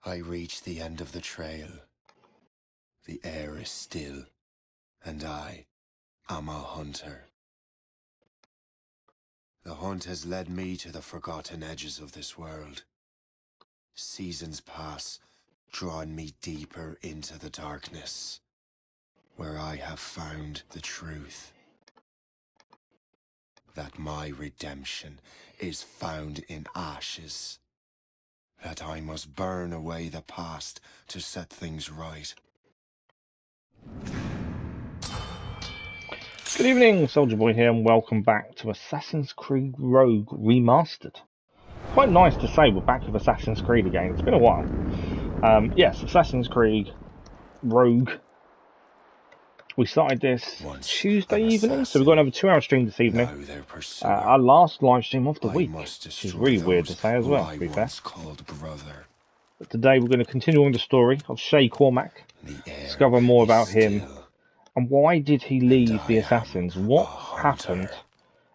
I reach the end of the trail. The air is still, and I am a hunter. The hunt has led me to the forgotten edges of this world. Seasons pass, drawing me deeper into the darkness, where I have found the truth. That my redemption is found in ashes. That I must burn away the past to set things right. Good evening, Soldier Boy here, and welcome back to Assassin's Creed Rogue Remastered. Quite nice to say we're back with Assassin's Creed again. It's been a while. Yes, Assassin's Creed Rogue. We started this Tuesday evening, so we've got another 2-hour stream this evening. Our last live stream of the week, which is really weird to say as well, to be fair. But today we're going to continue on the story of Shay Cormac, discover more about him. And why did he leave the Assassins? What happened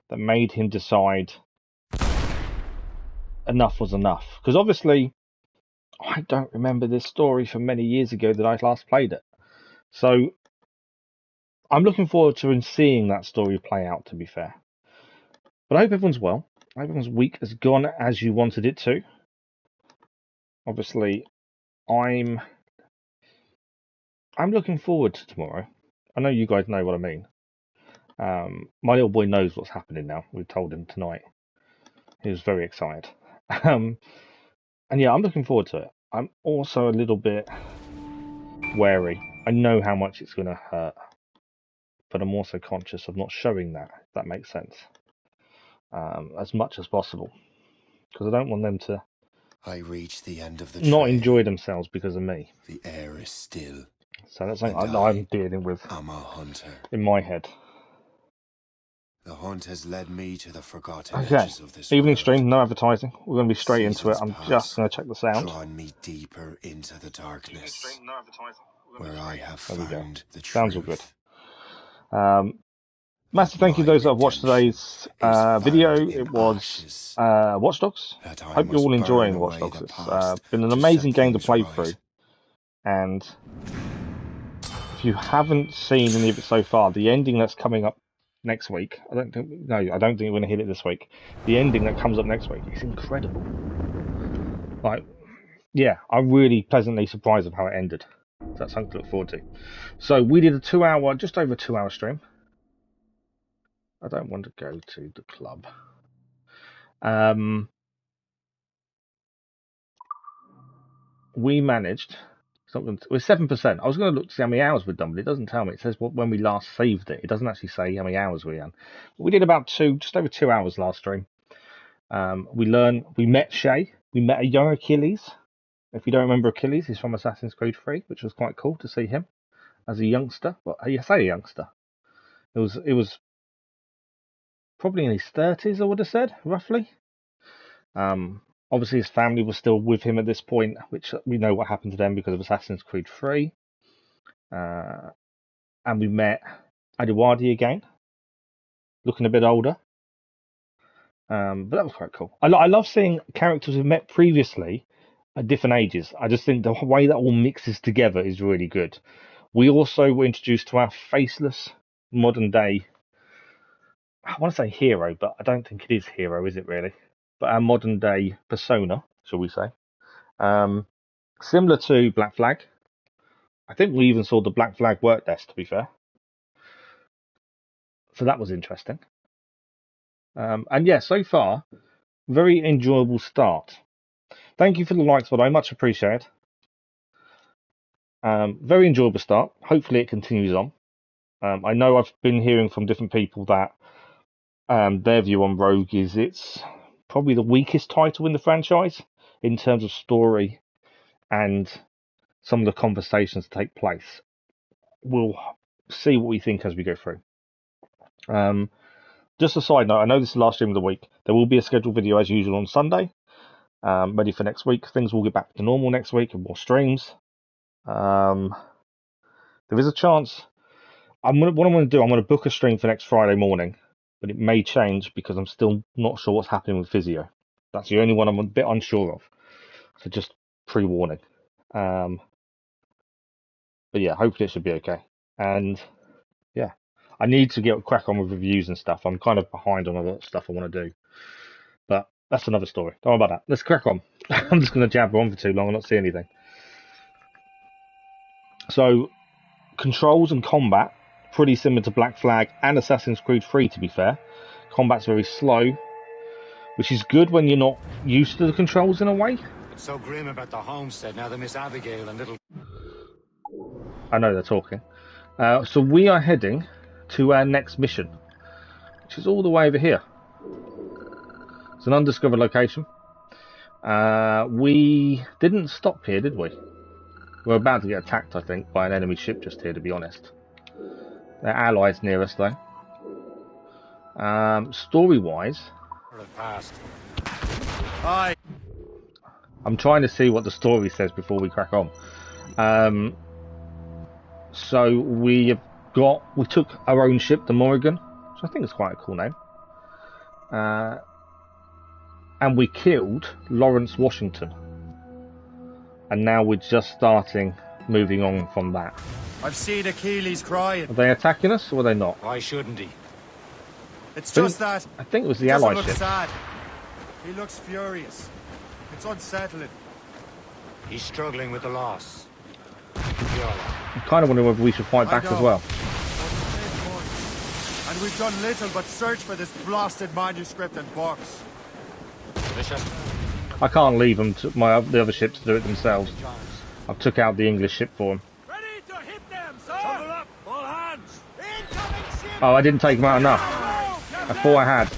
that made him decide enough was enough? Because obviously, I don't remember this story from many years ago that I last played it. So, I'm looking forward to seeing that story play out, to be fair. But I hope everyone's well. I hope everyone's week has gone as you wanted it to. Obviously, I'm looking forward to tomorrow. I know you guys know what I mean. My little boy knows what's happening now. We told him tonight. He was very excited. And yeah, I'm looking forward to it. I'm also a little bit wary. I know how much it's going to hurt. But I'm also conscious of not showing that, if that makes sense. As much as possible. Because I don't want them to reach the end of the not enjoy themselves because of me. The air is still. So that's something I'm dealing with I'm a hunter. In my head. The hunt has led me to the forgotten edges of this evening world. stream, no advertising. We're going to be straight into it. I'm just going to check the sound. Drawing me deeper into the darkness, stream, no advertising. Where I have found the truth. Sounds all good. Massive thank you to those that have watched today's video. It was Watch Dogs. Hope you're all enjoying Watch Dogs. It's been an amazing game to play through. And if you haven't seen any of it so far, the ending that's coming up next week, I don't think we're going to hit it this week. The ending that comes up next week is incredible. Like, yeah, I'm really pleasantly surprised of how it ended. So that's something to look forward to. So we did just over 2-hour stream. I don't want to go to the club. We managed. We're 7%. I was going to look to see how many hours we'd done, but it doesn't tell me. It says when we last saved it. It doesn't actually say how many hours we had. But we did about just over 2 hours last stream. We met Shay. We met a young Achilles. If you don't remember Achilles, he's from Assassin's Creed 3, which was quite cool to see him as a youngster. Well, I say a youngster. It was probably in his 30s, I would have said, roughly. Obviously, his family was still with him at this point, which we know what happened to them because of Assassin's Creed 3. And we met Adewadi again, looking a bit older. But that was quite cool. I love seeing characters we've met previously at different ages. I just think the way that all mixes together is really good. We also were introduced to our faceless modern day, I want to say hero, but I don't think it is hero, is it really? But our modern day persona, shall we say. Similar to Black Flag. I think we even saw the Black Flag work desk, to be fair. So that was interesting. And yeah, so far, very enjoyable start. Thank you for the likes, but I much appreciate. Very enjoyable start. Hopefully it continues on. I know I've been hearing from different people that their view on Rogue is it's probably the weakest title in the franchise in terms of story and some of the conversations that take place. We'll see what we think as we go through. Just a side note, I know this is the last stream of the week. There will be a scheduled video as usual on Sunday, ready for next week. Things will get back to normal next week and more streams. There is a chance. What I'm going to do, I'm going to book a stream for next Friday morning, but it may change because I'm still not sure what's happening with physio. That's the only one I'm a bit unsure of. So just pre-warning. But yeah, hopefully it should be okay. And yeah, I need to get a crack on with reviews and stuff. I'm kind of behind on a lot of stuff I want to do. But that's another story. Don't worry about that. Let's crack on. I'm just going to jabber on for too long and not see anything. So, controls and combat, pretty similar to Black Flag and Assassin's Creed 3, to be fair. Combat's very slow, which is good when you're not used to the controls in a way. It's so grim about the homestead now that Miss Abigail and little... I know they're talking. So we are heading to our next mission, which is all the way over here. It's an undiscovered location. We didn't stop here, did we? We're about to get attacked, I think, by an enemy ship just here, to be honest. They're allies near us, though. Story-wise... I'm trying to see what the story says before we crack on. So we took our own ship, the Morrigan, which I think is quite a cool name. And we killed Lawrence Washington. And now we're just moving on from that. I've seen Achilles crying. Are they attacking us or are they not? Why shouldn't he? It's just that... I think it was the he Allied doesn't look ship. sad. He looks furious. It's unsettling. He's struggling with the loss. I kind of wonder whether we should fight back as well. And we've done little but search for this blasted manuscript and box. I can't leave them to the other ships to do it themselves. I've took out the English ship for them. Ready to hit them, sir! Up, all hands! Oh, I didn't take them out enough. I thought I had.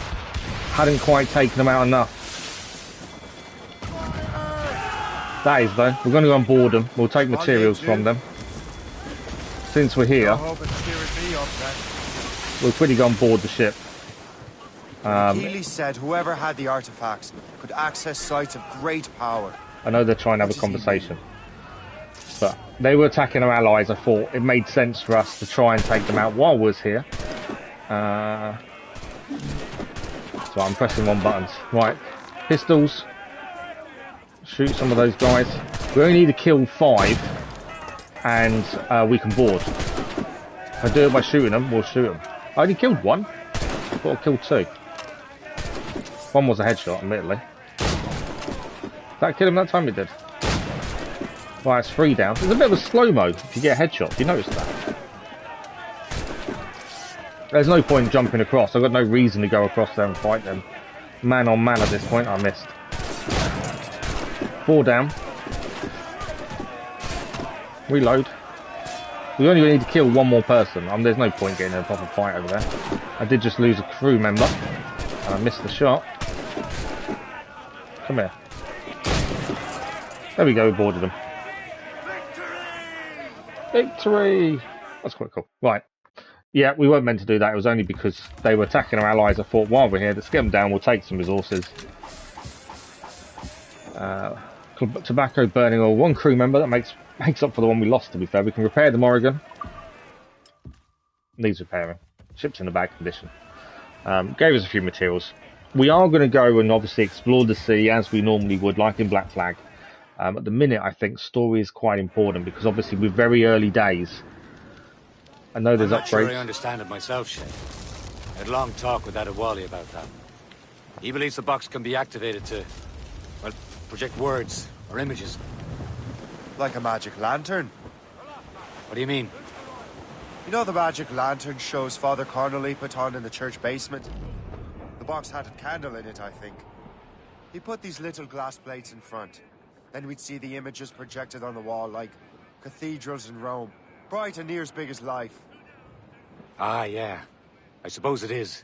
Hadn't quite taken them out enough. That is, though. We're going to go on board them. We'll take materials from them. Since we're here, we'll quickly go on board the ship. Achilles said whoever had the artifacts could access sites of great power. I know they're trying to have a conversation. But they were attacking our allies. I thought it made sense for us to try and take them out while we was here. So I'm pressing one buttons. Right, pistols. Shoot some of those guys. We only need to kill 5 and we can board. If I do it by shooting them, we'll shoot them. I only killed 1. I thought I killed 2. 1 was a headshot, admittedly. Did that kill him that time? It did. Right, it's 3 down. There's a bit of a slow-mo if you get a headshot. You notice that? There's no point jumping across. I've got no reason to go across there and fight them. Man on man at this point, I missed. 4 down. Reload. We only need to kill 1 more person. There's no point getting in a proper fight over there. I did just lose a crew member. And I missed the shot. Come here. There we go, we boarded them. Victory! That's quite cool. Right. Yeah, we weren't meant to do that. It was only because they were attacking our allies. I thought, while we're here, let's get them down. We'll take some resources. Tobacco, burning oil. 1 crew member. That makes up for the one we lost, to be fair. We can repair the Morrigan. Needs repairing. Ship's in a bad condition. Gave us a few materials. We are going to go and obviously explore the sea as we normally would, like in Black Flag. At the minute, I think story is quite important because obviously we're very early days. I know there's I'm not upgrades. sure I understand it myself, Shay. I had a long talk with Adewale about that. He believes the box can be activated to, well, project words or images. Like a magic lantern. What do you mean? You know the magic lantern shows Father Connolly put on in the church basement? The box had a candle in it, I think. He put these little glass plates in front. Then we'd see the images projected on the wall like cathedrals in Rome. Bright and near as big as life. Ah, yeah. I suppose it is.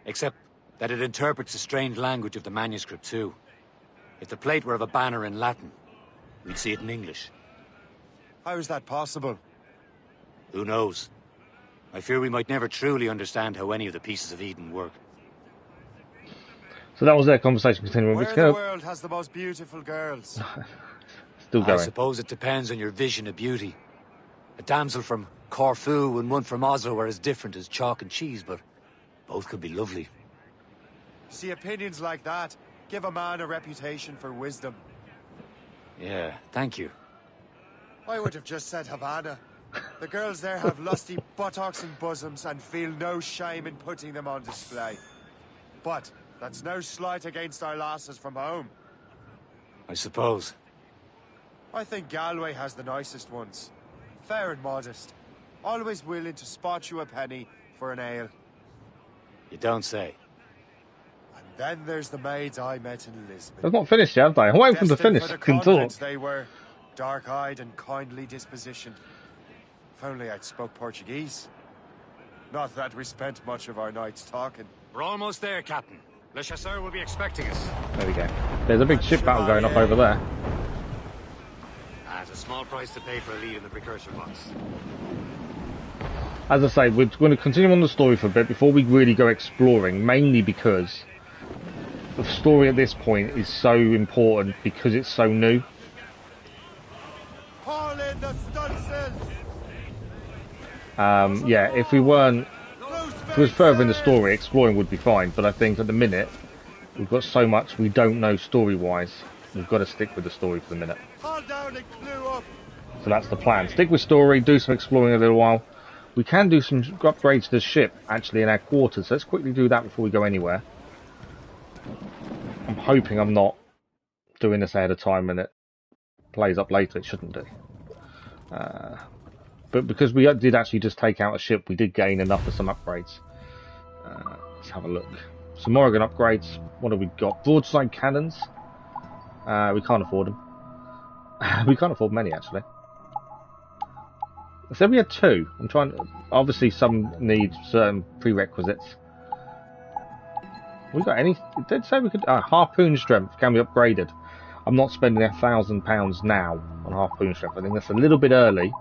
Except that it interprets the strange language of the manuscript too. If the plate were of a banner in Latin, we'd see it in English. How is that possible? Who knows? I fear we might never truly understand how any of the pieces of Eden work. So that was their conversation continuing. Where in the world has the most beautiful girls? Still going. I suppose it depends on your vision of beauty. A damsel from Corfu and one from Oslo are as different as chalk and cheese, but both could be lovely. See, opinions like that give a man a reputation for wisdom. Yeah, thank you. I would have just said Havana. The girls there have lusty buttocks and bosoms and feel no shame in putting them on display. But that's no slight against our lasses from home. I suppose. I think Galway has the nicest ones. Fair and modest. Always willing to spot you a penny for an ale. You don't say. And then there's the maids I met in Lisbon. They've not finished yet, have they? I'm waiting for them to finish. For the Can talk. convent they were, dark-eyed and kindly dispositioned. If only I'd spoke Portuguese. Not that we spent much of our nights talking. We're almost there, Captain. Le Chasseur will be expecting us. There we go. There's a big ship battle going off over there. At a small price to pay for a lead in the precursor box. As I say, we're going to continue on the story for a bit before we really go exploring, mainly because the story at this point is so important because it's so new. Haul in the stunsails! Yeah, if we weren't, if it was further in the story, exploring would be fine, but I think at the minute, we've got so much we don't know story-wise, we've got to stick with the story for the minute. Haul down and clew up! So that's the plan. Stick with story, do some exploring a little while. We can do some upgrades to the ship, actually, in our quarters, so let's quickly do that before we go anywhere. I'm hoping I'm not doing this ahead of time and it plays up later, it shouldn't do. But because we did actually just take out a ship, we did gain enough for some upgrades. Let's have a look. Some Morrigan upgrades. What have we got? Broadside cannons. We can't afford them. We can't afford many, actually. I said we had two. I'm trying. Obviously, some need certain prerequisites. We got any? It did say we could. Harpoon strength can be upgraded. I'm not spending £1,000 now on harpoon strength. I think that's a little bit early.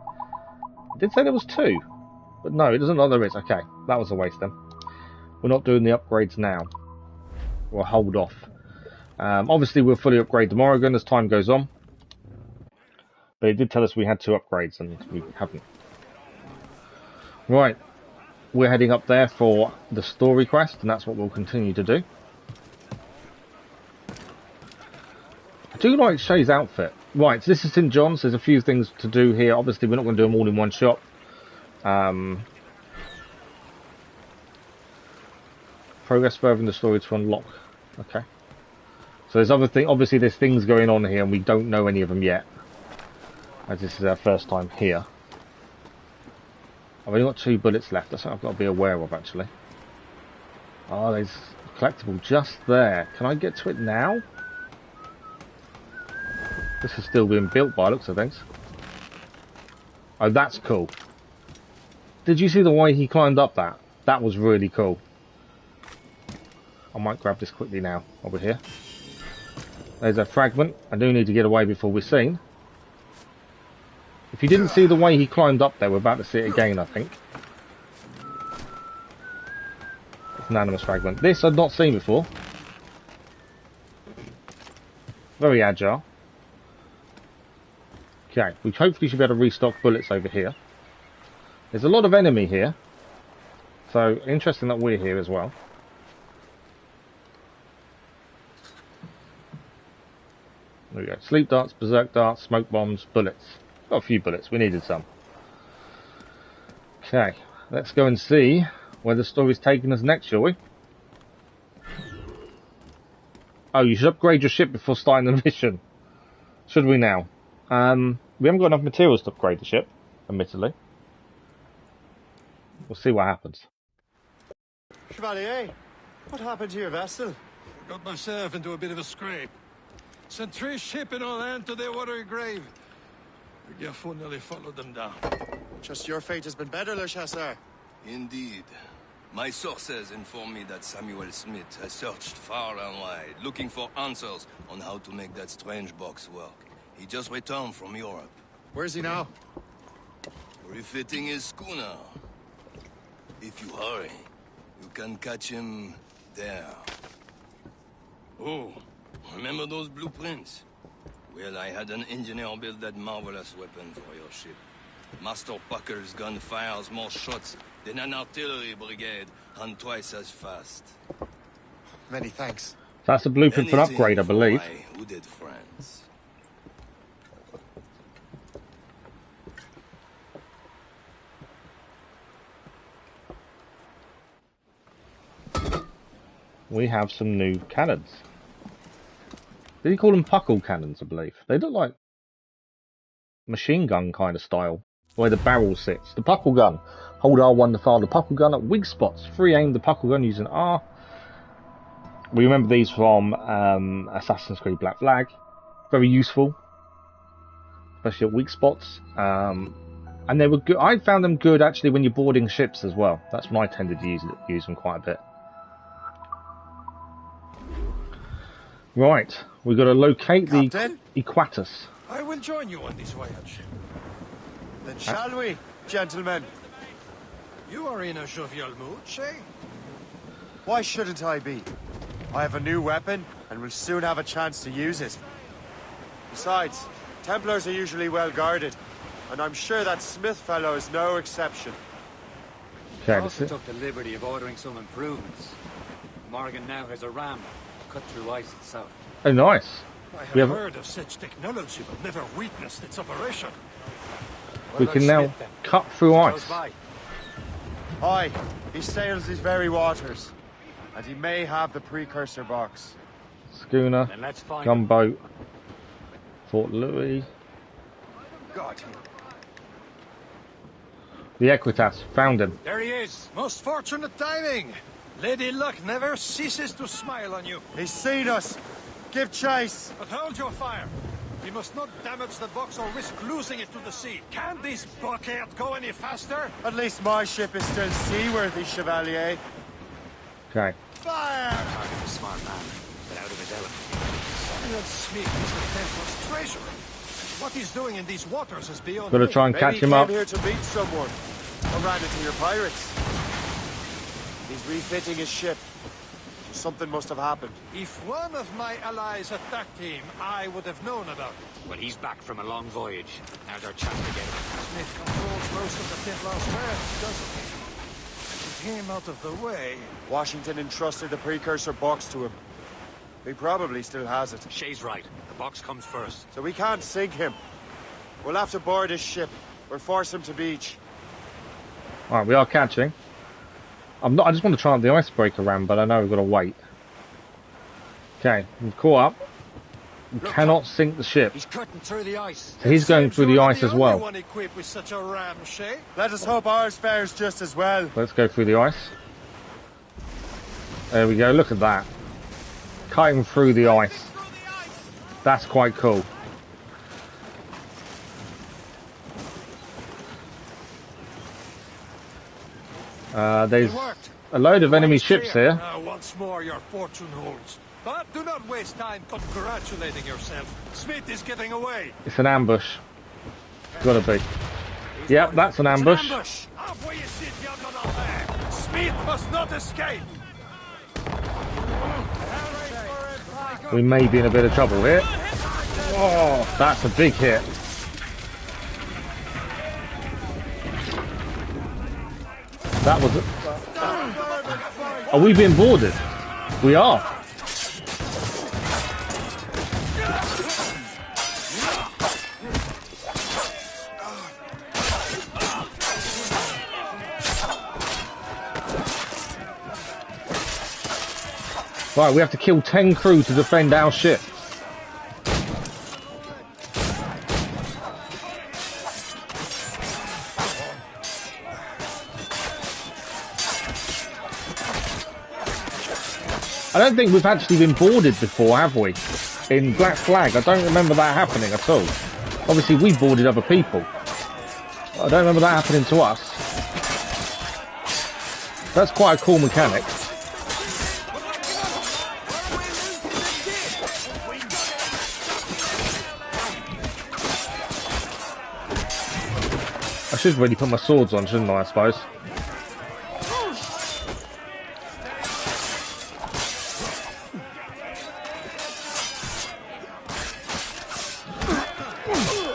It did say there was two, but no, it doesn't look like there is. Okay, that was a waste then. We're not doing the upgrades now. We'll hold off. Obviously, we'll fully upgrade the Morrigan as time goes on. But it did tell us we had two upgrades, and we haven't. Right, we're heading up there for the story quest, and that's what we'll continue to do. I do like Shay's outfit. Right, so this is St. John's. There's a few things to do here. Obviously, we're not going to do them all in one shot. Progress further in the story to unlock. Okay. So there's other things. Obviously, there's things going on here, and we don't know any of them yet. As this is our first time here. I've only got 2 bullets left. That's something I've got to be aware of, actually. Oh, there's a collectible just there. Can I get to it now? This is still being built by the looks of things. Oh, that's cool. Did you see the way he climbed up that? That was really cool. I might grab this quickly now while we're here. There's a fragment. I do need to get away before we're seen. If you didn't see the way he climbed up there, we're about to see it again, I think. It's an animus fragment. This I've not seen before. Very agile. Okay, we hopefully should be able to restock bullets over here. There's a lot of enemy here. So, interesting that we're here as well. There we go. Sleep darts, berserk darts, smoke bombs, bullets. Got a few bullets. We needed some. Okay, let's go and see where the story's taking us next, shall we? Oh, you should upgrade your ship before starting the mission. Should we now? We haven't got enough materials to upgrade the ship, admittedly. We'll see what happens. Chevalier, what happened to your vessel? I got myself into a bit of a scrape. Sent 3 ships in our land to their watery grave. The Gaffo nearly followed them down. Just your fate has been better, Le Chasseur. Indeed. My sources inform me that Samuel Smith has searched far and wide, looking for answers on how to make that strange box work. He just returned from Europe. Where's he now? Refitting his schooner. If you hurry, you can catch him there. Oh, remember those blueprints? Well, I had an engineer build that marvelous weapon for your ship. Master Pucker's gun fires more shots than an artillery brigade, and twice as fast. Many thanks. That's a blueprint for an upgrade, I believe. My hooded friends. we have some new cannons. Did he call them puckle cannons, I believe? They look like machine gun kind of style, the way the barrel sits. The puckle gun. Hold R1 to fire the puckle gun at weak spots. Free aim the puckle gun using R. We remember these from Assassin's Creed Black Flag. Very useful, especially at weak spots. And they were good. I found them good actually when you're boarding ships as well. That's when I tended to use them quite a bit. Right, we've got to locate Captain? the Equatus. I will join you on this voyage. Then shall we, gentlemen? You are in a jovial mood, Shay? Why shouldn't I be? I have a new weapon, and will soon have a chance to use it. Besides, Templars are usually well guarded, and I'm sure that Smith fellow is no exception. Okay, I also took the liberty of ordering some improvements. Morrigan now has a ram to cut through ice itself. Oh, nice. I We have have- heard of such technology, but never witnessed its operation. We Well, can now Smith, then. cut through Close ice. by. Aye, he sails these very waters, and he may have the precursor box. Schooner, Then let's find him. gunboat, Fort Louis. Got him. The Equitas, found him. There he is. Most fortunate timing. Lady Luck never ceases to smile on you. He's seen us. Give chase. But hold your fire. We must not damage the box or risk losing it to the sea. Can this blockade go any faster? At least my ship is still seaworthy, Chevalier. Okay. Fire! Morrigan is a smart man, but out of his element. Samuel Smith is the Templar's treasurer. What he's doing in these waters is beyond Got to me. try and Maybe catch he him came up. here to meet someone. Or ran into your pirates. He's refitting his ship. Something must have happened. If one of my allies attacked him, I would have known about it. Well, he's back from a long voyage. Now's our chance to get him. Smith controls most of the Templar's wares, doesn't he? With him out of the way, Washington entrusted the precursor box to him. He probably still has it. Shay's right. The box comes first. So we can't sink him. We'll have to board his ship, or force him to beach. Alright, we are catching. I just want to try out the icebreaker ram, but I know we've got to wait. Okay, we've caught up. We Look, cannot sink the ship. He's cutting through the ice. So he's going seems through the you're ice not as the well. only one equipped with such a ram, Shay. Let us hope ours fares just as well. Let's go through the ice. There we go, look at that. Cutting through the ice. That's quite cool. There's It worked. a load of enemy Way's ships clear. here. Now, once more, your fortune holds. But do not waste time congratulating yourself. Smith is getting away. It's an ambush. Gotta be. Yep, that's an ambush. Ambush! Halfway you sit, young on our back. Smith must not escape. We may be in a bit of trouble here. Oh, that's a big hit. That was... Are we being boarded? We are. Right, we have to kill 10 crew to defend our ship. I don't think we've actually been boarded before, have we? In Black Flag, I don't remember that happening at all. Obviously, we boarded other people. I don't remember that happening to us. That's quite a cool mechanic. I should really put my swords on, shouldn't I suppose?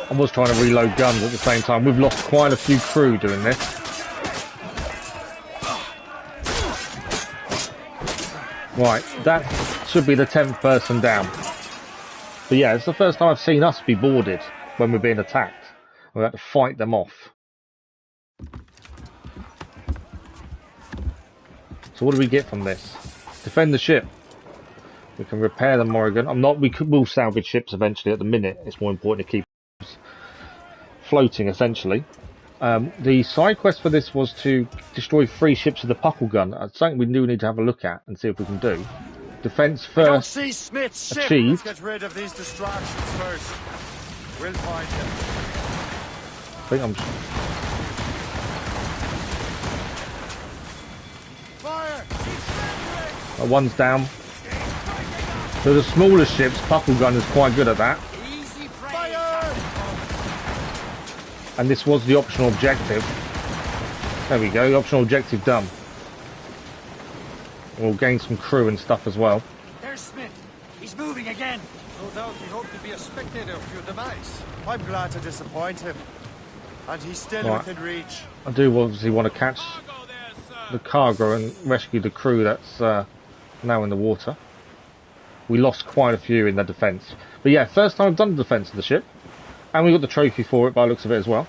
I was trying to reload guns at the same time. We've lost quite a few crew doing this. Right, that should be the 10th person down. But yeah, it's the first time I've seen us be boarded when we're being attacked. We had to fight them off. So what do we get from this? Defend the ship. We can repair the Morrigan. We'll salvage ships eventually. At the minute, it's more important to keep us floating, essentially. The side quest for this was to destroy 3 ships with the puckle gun. It's something we do need to have a look at and see if we can do. Defense first. See Smith's ship. Achieved. Let's get rid of these distractions first. We'll find him. I think I'm. Fire! One's down. So the smaller ships, puckle gun is quite good at that. Fire! And this was the optional objective. There we go, the optional objective done. We'll gain some crew and stuff as well. There's Smith. He's moving again. No doubt he hoped to be a spectator of your demise. I'm glad to disappoint him. And he's still Right. within reach. I do obviously want to catch the cargo and rescue the crew that's now in the water. We lost quite a few in the defence. But yeah, first time I've done the defence of the ship. And we got the trophy for it by the looks of it as well.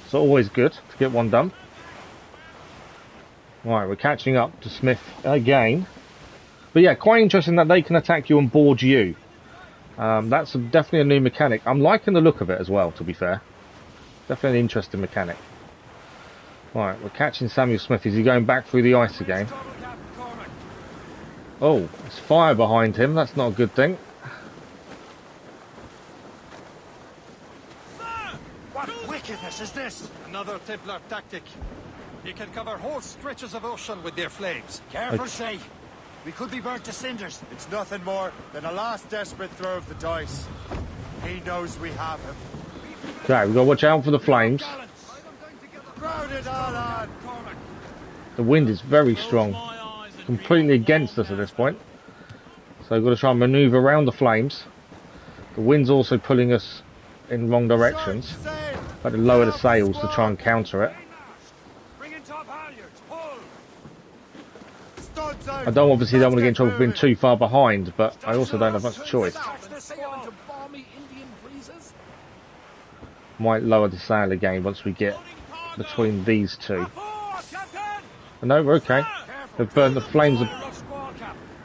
So always good to get one done. Right, we're catching up to Smith again. But yeah, quite interesting that they can attack you and board you. That's definitely a new mechanic. I'm liking the look of it as well, to be fair. Definitely an interesting mechanic. Right, we're catching Samuel Smith. Is he going back through the ice again? Oh, there's fire behind him. That's not a good thing. What wickedness is this? Another Templar tactic. You can cover whole stretches of ocean with their flames. Careful, Shay. We could be burnt to cinders. It's nothing more than a last desperate throw of the dice. He knows we have him. Okay, we've got to watch out for the flames. Crowd it all on! The wind is very strong. Completely against us at this point. So we've got to try and manoeuvre around the flames. The wind's also pulling us in wrong directions. I've had to lower the sails to try and counter it. I obviously don't want to get in trouble for being too far behind, but I also don't have much choice. Might lower the sail again once we get between these two. No, we're okay. They've burned, the flames have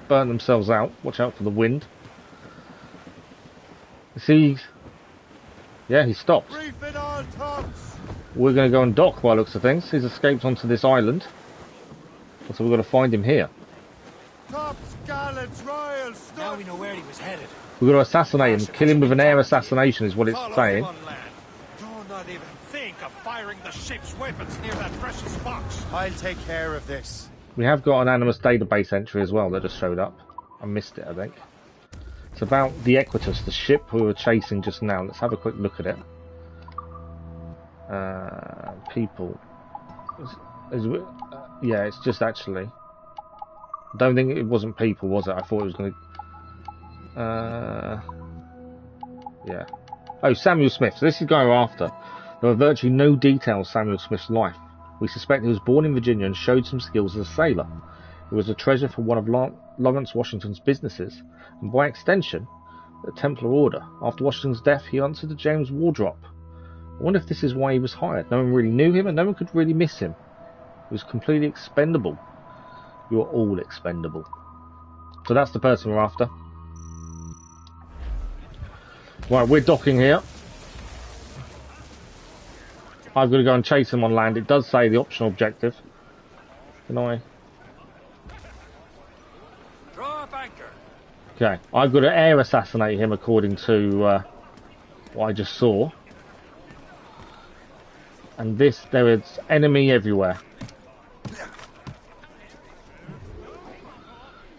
burnt themselves out. Watch out for the wind. See, yeah, he stopped. We're going to go and dock by the looks of things. He's escaped onto this island. So we've got to find him here. Now we know where he was headed. We've got to assassinate him. Kill him with an air assassination is what it's saying. Do not even think of firing the ship's weapons near that precious box. I'll take care of this. We have got an Animus database entry as well that just showed up. I missed it, I think. It's about the Equitus, the ship we were chasing just now. Let's have a quick look at it. People. Yeah, it's just actually. Don't think it wasn't people, was it? I thought it was going to. Yeah. Oh, Samuel Smith. So this is going after. There are virtually no details of Samuel Smith's life. We suspect he was born in Virginia and showed some skills as a sailor. He was a treasure for one of Lawrence Washington's businesses, and by extension, the Templar Order. After Washington's death, he answered to James Wardrop. I wonder if this is why he was hired. No one really knew him, and no one could really miss him. He was completely expendable. You're all expendable. So that's the person we're after. Right, we're docking here. I've got to go and chase him on land. It does say the optional objective. Can I? Draw up anchor. Okay, I've got to air assassinate him according to what I just saw. And this, there is enemy everywhere.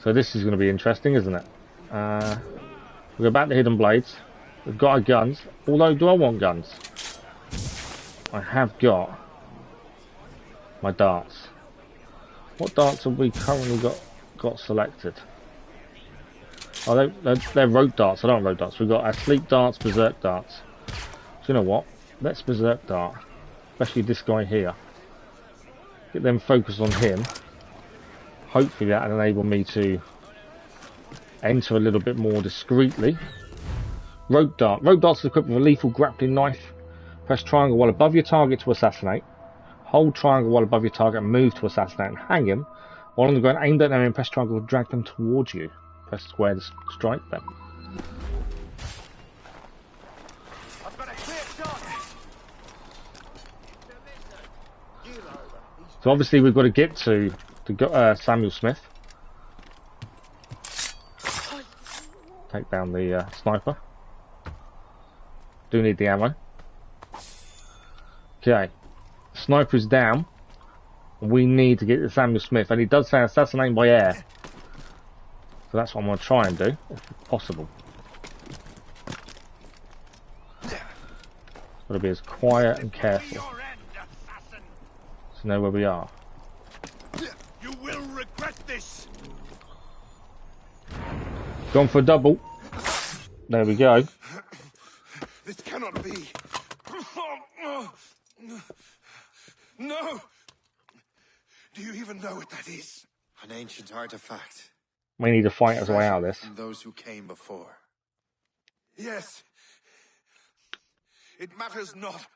So this is going to be interesting, isn't it? We'll go back to Hidden Blades. We've got our guns. Although, do I want guns? I have got my darts. What darts have we currently got selected? Oh, they're rope darts. I don't want rope darts. We've got our sleep darts, berserk darts. Do you know what? Let's berserk dart. Especially this guy here. Get them focused on him. Hopefully that will enable me to enter a little bit more discreetly. Rope dart. Rope darts is equipped with a lethal grappling knife. Press triangle while above your target to assassinate. Hold triangle while above your target and move to assassinate and hang him. While on the ground, aim at them and press triangle to drag them towards you. Press square to strike them. I've got a clear shot. So obviously we've got to get to Samuel Smith. Take down the sniper. Do need the ammo. Okay. Sniper is down. We need to get to Samuel Smith, and he does say assassinate by air. So that's what I'm going to try and do, if possible. Got to be as quiet and careful to know where we are. You will regret this. Gone for a double. There we go. This cannot be. No. Do you even know what that is? An ancient artifact. We need to fight our way out of this. From those who came before. Yes. It matters not.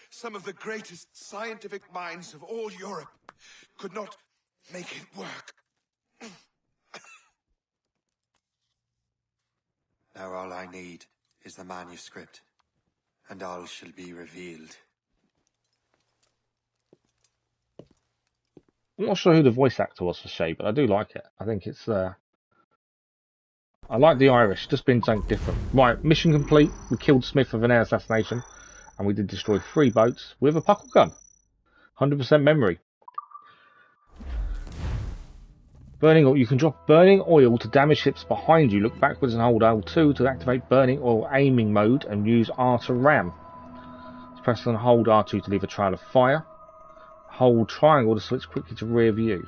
Some of the greatest scientific minds of all Europe could not make it work. Now all I need is the manuscript, and all shall be revealed. I'm not sure who the voice actor was for Shay, but I do like it. I think it's I like the Irish, just being something different. Right, mission complete. We killed Smith with an air assassination, and we did destroy 3 boats with a puckle gun. 100% memory. Burning oil. You can drop burning oil to damage ships behind you. Look backwards and hold L2 to activate burning oil aiming mode, and use R to ram. Press and hold R2 to leave a trail of fire. Hold triangle to switch quickly to rear view.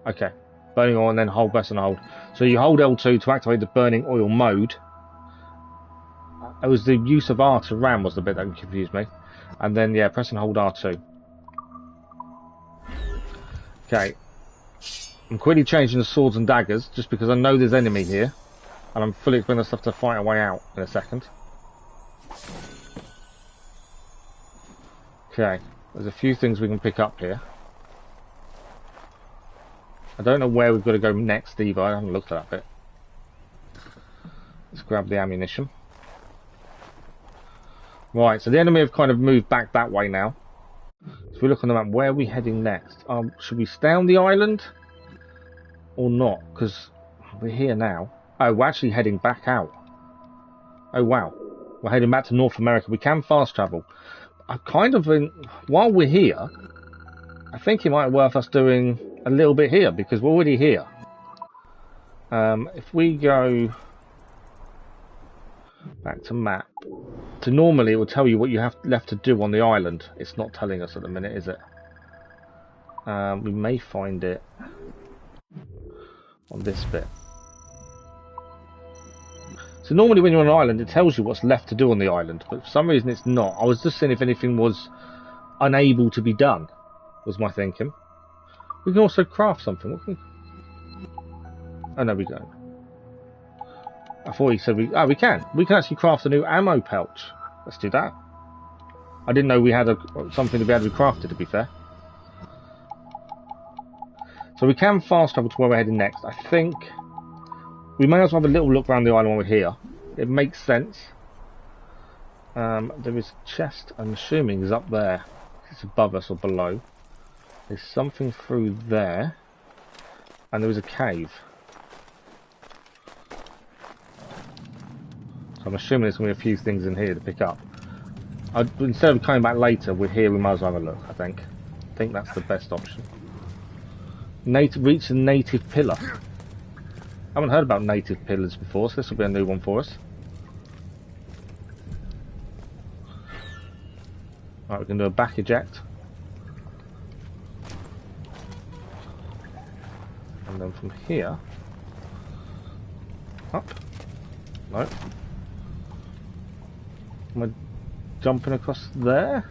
Okay. Burning oil and then hold, press and hold. So you hold L2 to activate the burning oil mode. It was the use of R to ram was the bit that confused me. And then, yeah, press and hold R2. Okay. I'm quickly changing the swords and daggers, just because I know there's enemy here. And I'm fully expecting the stuff to fight our way out in a second. Okay. There's a few things we can pick up here. I don't know where we've got to go next either. I haven't looked at that bit. Let's grab the ammunition. Right, so the enemy have kind of moved back that way now. So we look on the map. Where are we heading next? Should we stay on the island? Or not? Because we're here now. Oh, we're actually heading back out. Oh, wow. We're heading back to North America. We can fast travel. I kind of, while we're here, I think it might be worth us doing a little bit here, because we're already here. If we go back to map, so normally it will tell you what you have left to do on the island. It's not telling us at the minute, is it? We may find it on this bit. So normally when you're on an island, it tells you what's left to do on the island, but for some reason it's not. I was just seeing if anything was unable to be done, was my thinking. We can also craft something. What can we... Oh no, we don't. I thought he said we... Oh, we can. We can actually craft a new ammo pouch. Let's do that. I didn't know we had something to be able to be crafted, to be fair. So we can fast travel to where we're heading next. I think we may as well have a little look around the island while we're here. It makes sense. There is a chest, I'm assuming, is up there. It's above us or below. There's something through there. And there is a cave. So I'm assuming there's going to be a few things in here to pick up. Instead of coming back later, we're here, we might as well have a look, I think. I think that's the best option. Reach the native pillar. I haven't heard about native pillars before, so this will be a new one for us. Right, we can do a back eject. And then from here... Up. No. Am I jumping across there?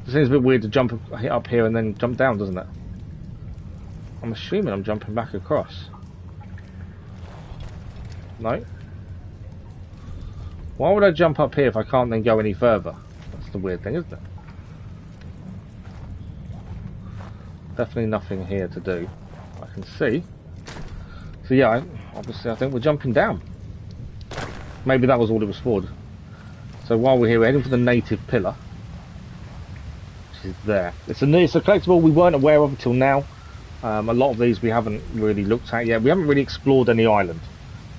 It seems a bit weird to jump up here and then jump down, doesn't it? I'm assuming I'm jumping back across. No. Why would I jump up here if I can't then go any further? That's the weird thing, isn't it? Definitely nothing here to do. I can see. So yeah, obviously I think we're jumping down. Maybe that was all it was for. So while we're here, we're heading for the native pillar. Which is there. It's a collectible we weren't aware of until now. A lot of these we haven't really looked at yet. We haven't really explored any island.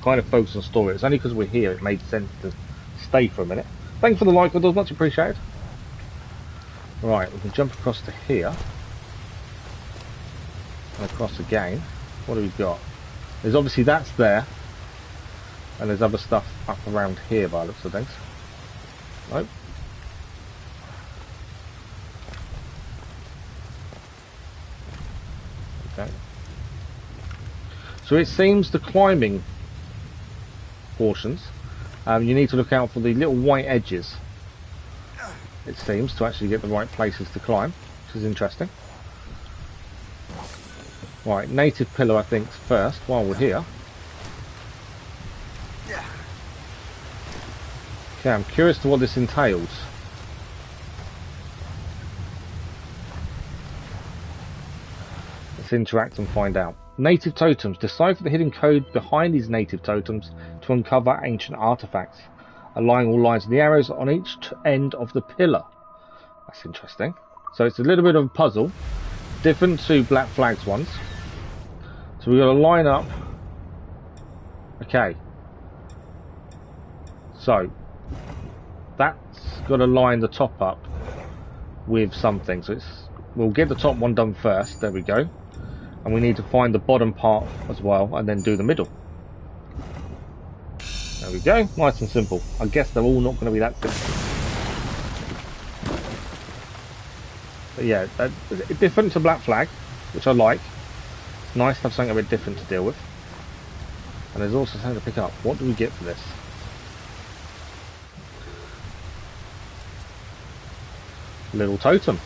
Kind of focused on story. It's only because we're here it made sense to stay for a minute. Thanks for the like, it was much appreciated. Right, we can jump across to here. And across again. What do we got? There's obviously that's there. And there's other stuff up around here by the looks of things. Nope. Okay. So it seems the climbing portions, you need to look out for the little white edges. It seems to actually get the right places to climb, which is interesting. Right, native pillar I think first while we're here. Okay, I'm curious to what this entails. Let's interact and find out. Native totems. Decipher the hidden code behind these native totems to uncover ancient artifacts. Align all lines of the arrows on each end of the pillar. That's interesting. So it's a little bit of a puzzle. Different to Black Flag's ones. So we've got to line up. Okay. So that's got to line the top up with something. So we'll get the top one done first. There we go. And we need to find the bottom part as well and then do the middle. There we go. Nice and simple. I guess they're all not going to be that simple. But yeah, different to Black Flag, which I like. It's nice to have something a bit different to deal with. And there's also something to pick up. What do we get for this? Little totem.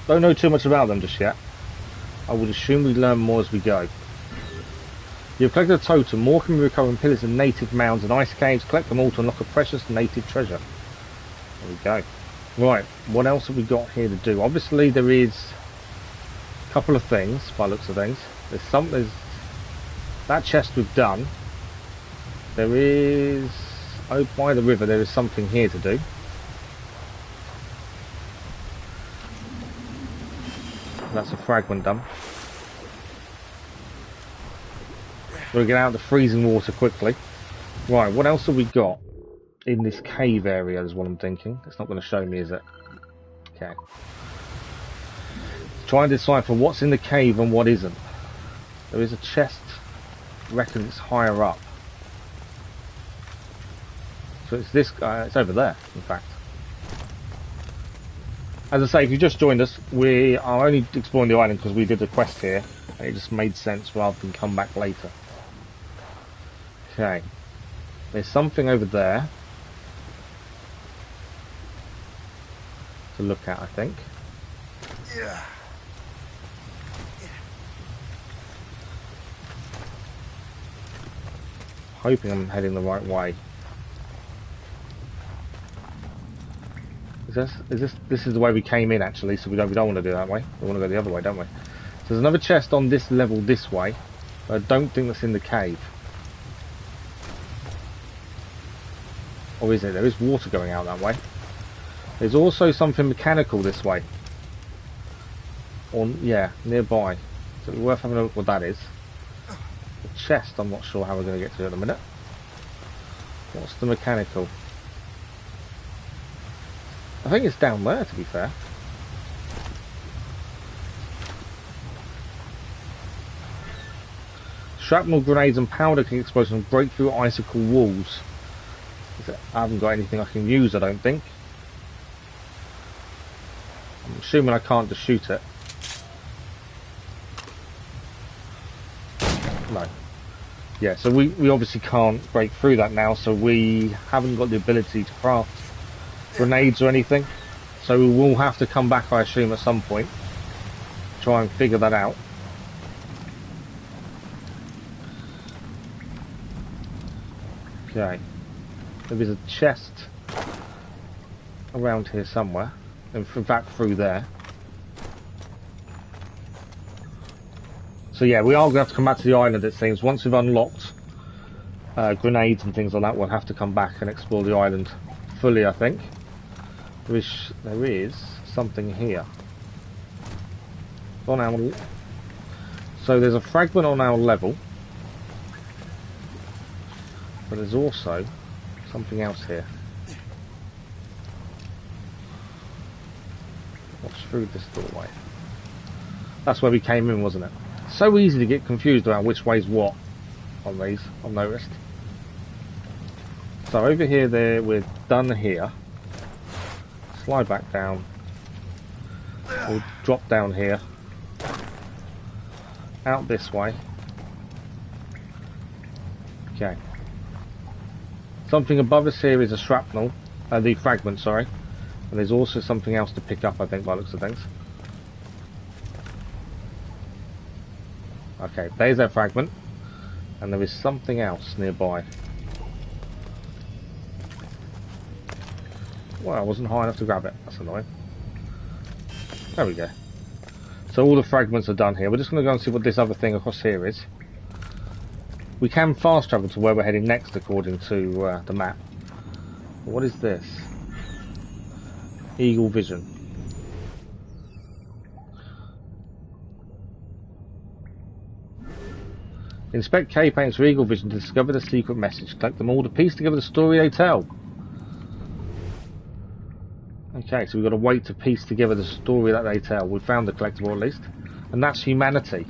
Don't know too much about them just yet. I would assume we learn more as we go. You've collected a totem. More can be recovered in pillars and native mounds and ice caves. Collect them all to unlock a precious native treasure. There we go. Right, what else have we got here to do? Obviously there is a couple of things by the looks of things. There's that chest we've done. There is by the river there is something here to do. That's a fragment done. We'll get out of the freezing water quickly. Right, what else have we got in this cave area is what I'm thinking. It's not going to show me, is it? Okay. Try and decipher what's in the cave and what isn't. There is a chest. I reckon it's higher up. So it's this guy. It's over there, in fact. As I say, if you just joined us, we are only exploring the island because we did a quest here. And it just made sense rather than come back later. Okay. There's something over there to look at, I think. Yeah. Hoping I'm heading the right way. This is the way we came in actually, so we don't want to do that way. We want to go the other way, don't we? So there's another chest on this level this way. But I don't think that's in the cave. Or is it? There is water going out that way. There's also something mechanical this way. Yeah, nearby. So it's worth having a look what that is. The chest, I'm not sure how we're going to get to it in a minute. What's the mechanical? I think it's down there, to be fair. Shrapnel, grenades and powder can explode and break through icicle walls. I haven't got anything I can use, I don't think. I'm assuming I can't just shoot it. No. Yeah, so we obviously can't break through that now, so we haven't got the ability to craft grenades or anything. So we will have to come back, I assume, at some point. Try and figure that out. Okay. There is a chest around here somewhere. In fact, through there. So yeah, we are going to have to come back to the island, it seems. Once we've unlocked grenades and things like that, we'll have to come back and explore the island fully, I think. There is something here. On our, so there's a fragment on our level. But there's also something else here. What's through this doorway? That's where we came in, wasn't it? So easy to get confused about which way's what on these, I've noticed. So over here, we're done here. Slide back down. We'll drop down here. Out this way. Okay. Something above us here is a shrapnel, the fragment, sorry. And there's also something else to pick up, I think, by the looks of things. Okay, there's our fragment. And there is something else nearby. Well, I wasn't high enough to grab it. That's annoying. There we go. So all the fragments are done here. We're just going to go and see what this other thing across here is. We can fast travel to where we're heading next according to the map. What is this? Eagle Vision. Inspect cave paintings for Eagle Vision to discover the secret message. Collect them all to piece together the story they tell. Okay, so we've got to wait to piece together the story that they tell. We've found the collectible at least. And that's humanity.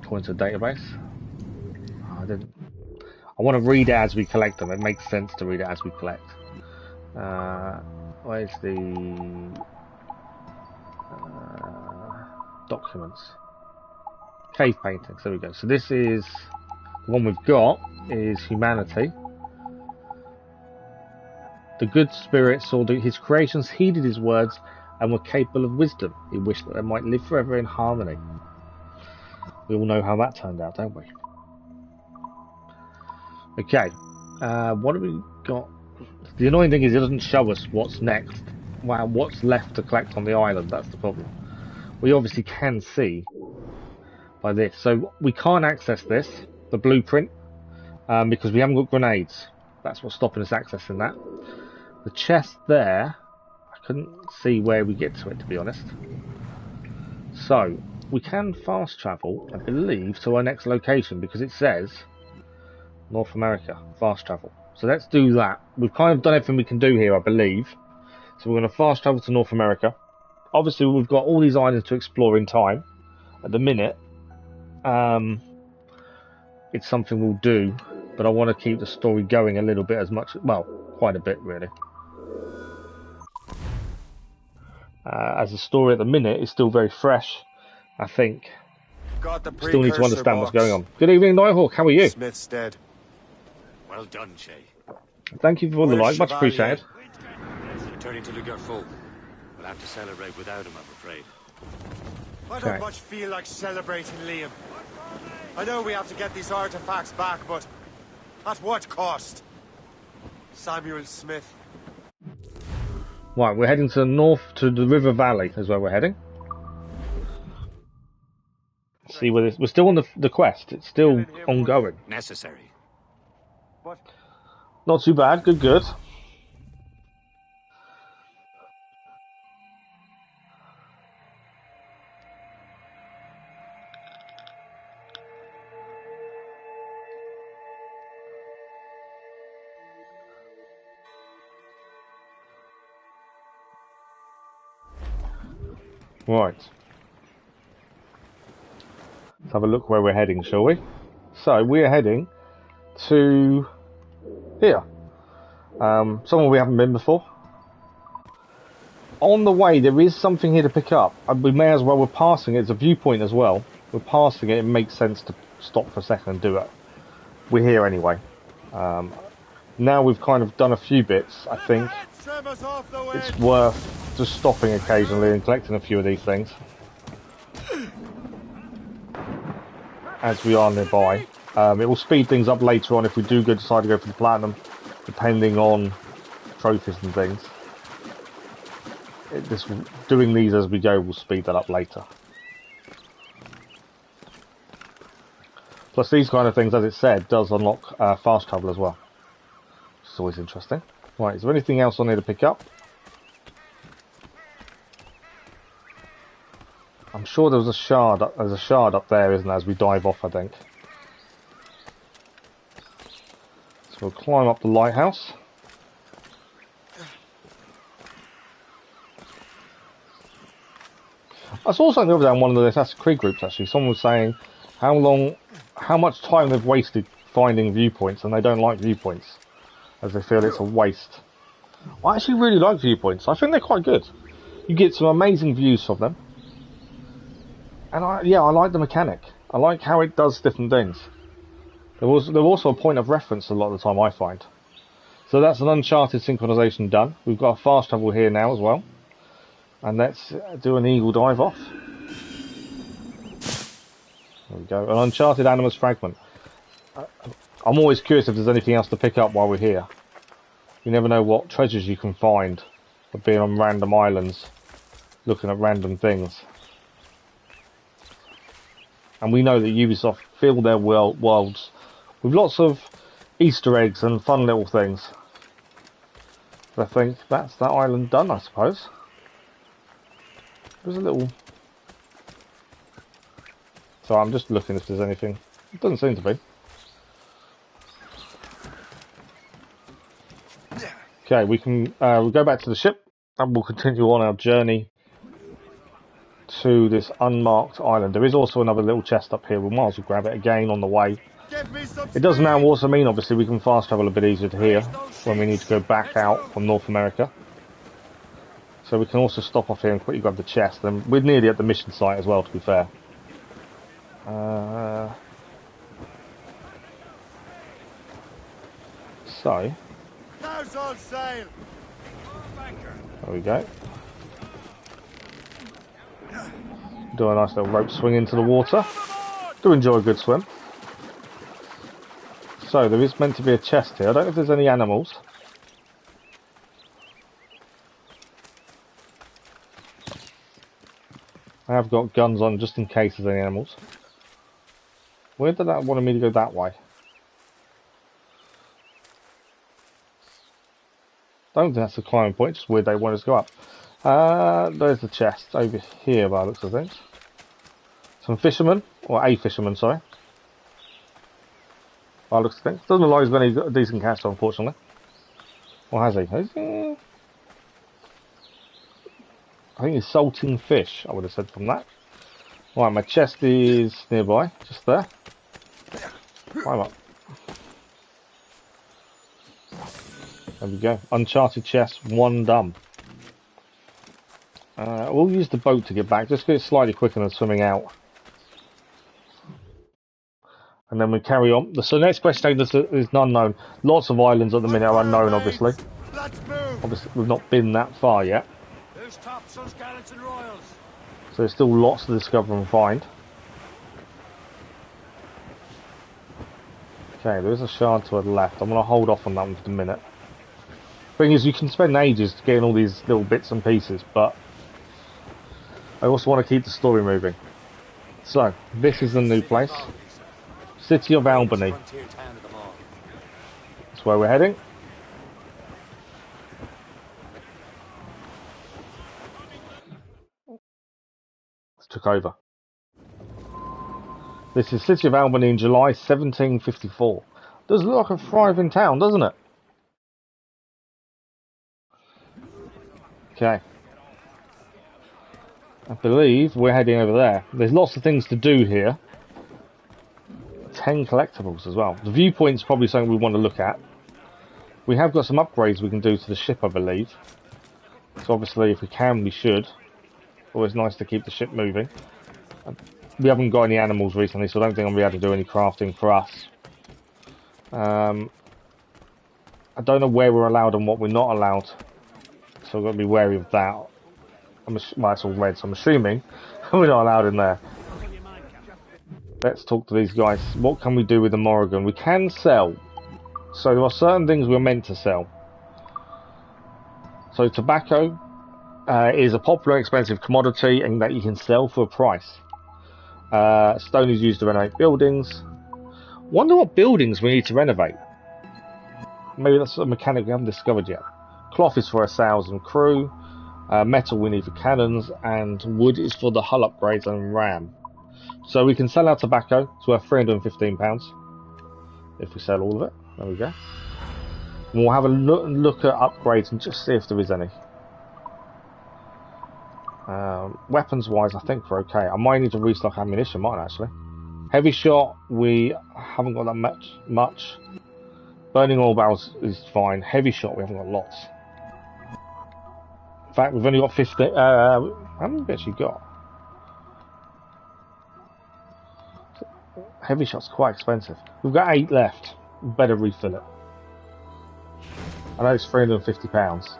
According to the database. I want to read it as we collect them. It makes sense to read it as we collect. Where's the documents? Cave paintings. There we go. So this is the one we've got is humanity. The good spirit saw that his creations heeded his words and were capable of wisdom. He wished that they might live forever in harmony. We all know how that turned out, don't we? Okay, what have we got? The annoying thing is it doesn't show us what's next. Well, what's left to collect on the island, that's the problem. We obviously can see by this. So we can't access this, the blueprint, because we haven't got grenades. That's what's stopping us accessing that. The chest there, I couldn't see where we get to it, to be honest. So, we can fast travel, I believe, to our next location, because it says North America, fast travel. So let's do that. We've kind of done everything we can do here, I believe. So we're going to fast travel to North America. Obviously, we've got all these islands to explore in time. At the minute, it's something we'll do, but I want to keep the story going a little bit as much, well, quite a bit, really. As the story at the minute is still very fresh, I think. Still need to understand what's going on. Good evening, Nighthawk. How are you? Smith's dead. Well done, Shay. Thank you for the like. Much appreciated. Returning to Le Garfou. We'll have to celebrate without him, I'm afraid. I don't much feel like celebrating, Liam. I know we have to get these artifacts back, but at what cost? Samuel Smith. Right, we're heading to the north, to the River Valley is where we're heading. See where this, we're still on the quest. It's still ongoing. Necessary. But not too bad. Good, good. Right. Let's have a look where we're heading, shall we? So, we're heading to here. Somewhere we haven't been before. On the way, there is something here to pick up. We may as well, we're passing it. It's a viewpoint as well. We're passing it. It makes sense to stop for a second and do it. We're here anyway. Now we've kind of done a few bits, I think it's worth just stopping occasionally and collecting a few of these things as we are nearby. It will speed things up later on if we do decide to go for the platinum, depending on trophies and things. Doing these as we go will speed that up later. Plus these kind of things, as it said, does unlock fast travel as well. Which is always interesting. Right, is there anything else I need to pick up? I'm sure there was a shard. There's a shard up there, isn't there, as we dive off, I think. So we'll climb up the lighthouse. I saw something the other day on one of the Assassin's Creed groups, actually. Someone was saying how much time they've wasted finding viewpoints, and they don't like viewpoints, as they feel it's a waste. I actually really like viewpoints. I think they're quite good. You get some amazing views from them. And I like the mechanic. I like how it does different things. They're also a point of reference a lot of the time, I find. So that's an Uncharted synchronization done. We've got a fast travel here now as well. And let's do an eagle dive off. There we go. An Uncharted Animus Fragment. I'm always curious if there's anything else to pick up while we're here. You never know what treasures you can find by being on random islands, looking at random things. And we know that Ubisoft fill their worlds with lots of Easter eggs and fun little things. So I think that's that island done, I suppose. There's a little... So I'm just looking if there's anything. It doesn't seem to be. Okay, we can we'll go back to the ship and we'll continue on our journey to this unmarked island. There is also another little chest up here. We might as well grab it again on the way. It does now also mean, obviously, we can fast travel a bit easier to here when we need to go back out from North America. So we can also stop off here and quickly grab the chest. And we're nearly at the mission site as well, to be fair. So... there we go. Do a nice little rope swing into the water. Do enjoy a good swim. So there is meant to be a chest here. I don't know if there's any animals. I have got guns on just in case there's any animals. Where did that want me to go that way? Don't think that's the climbing point, just weird they want us to go up. There's the chest over here by the looks of things. Some fishermen, or a fisherman, sorry. By the looks of things. Doesn't look like he's got any decent catch, unfortunately. Or has he? I think he's salting fish, I would have said from that. Right, my chest is nearby, just there. Climb up. There we go. Uncharted chest, 1 done. We'll use the boat to get back, just because it's slightly quicker than swimming out. And then we carry on. So the next question is unknown. Lots of islands at the minute are unknown, obviously. Obviously, we've not been that far yet. So there's still lots to discover and find. Okay, there is a shard to the left. I'm going to hold off on that one for the minute. Thing is, you can spend ages getting all these little bits and pieces, but I also want to keep the story moving. So, this is the new place. City of Albany. That's where we're heading. Let's took over. This is City of Albany in July 1754. Does look like a thriving town, doesn't it? Okay. I believe we're heading over there. There's lots of things to do here. 10 collectibles as well. The viewpoint's probably something we want to look at. We have got some upgrades we can do to the ship, I believe. So obviously, if we can, we should. Always nice to keep the ship moving. We haven't got any animals recently, so I don't think I'm going to be able to do any crafting for us. I don't know where we're allowed and what we're not allowed. So I've got to be wary of that. Well, it's all red, so I'm assuming we're not allowed in there. let's talk to these guys. What can we do with the Morrigan? We can sell. So there are certain things we're meant to sell. So tobacco is a popular, expensive commodity and that you can sell for a price. Stone is used to renovate buildings. Wonder what buildings we need to renovate. Maybe that's a mechanic we haven't discovered yet. Cloth is for a sails and crew. Metal we need for cannons, and wood is for the hull upgrades and ram. So we can sell our tobacco. It's worth £315 if we sell all of it. There we go. And we'll have a look at upgrades and just see if there is any. Weapons wise, I think we're okay. I might need to restock ammunition, might I, actually. Heavy shot, we haven't got that much. Burning oil barrels is fine. Heavy shot, we haven't got lots. In fact, we've only got 50. How many have we actually got? Heavy shot's quite expensive. We've got 8 left. We better refill it. I know it's £350.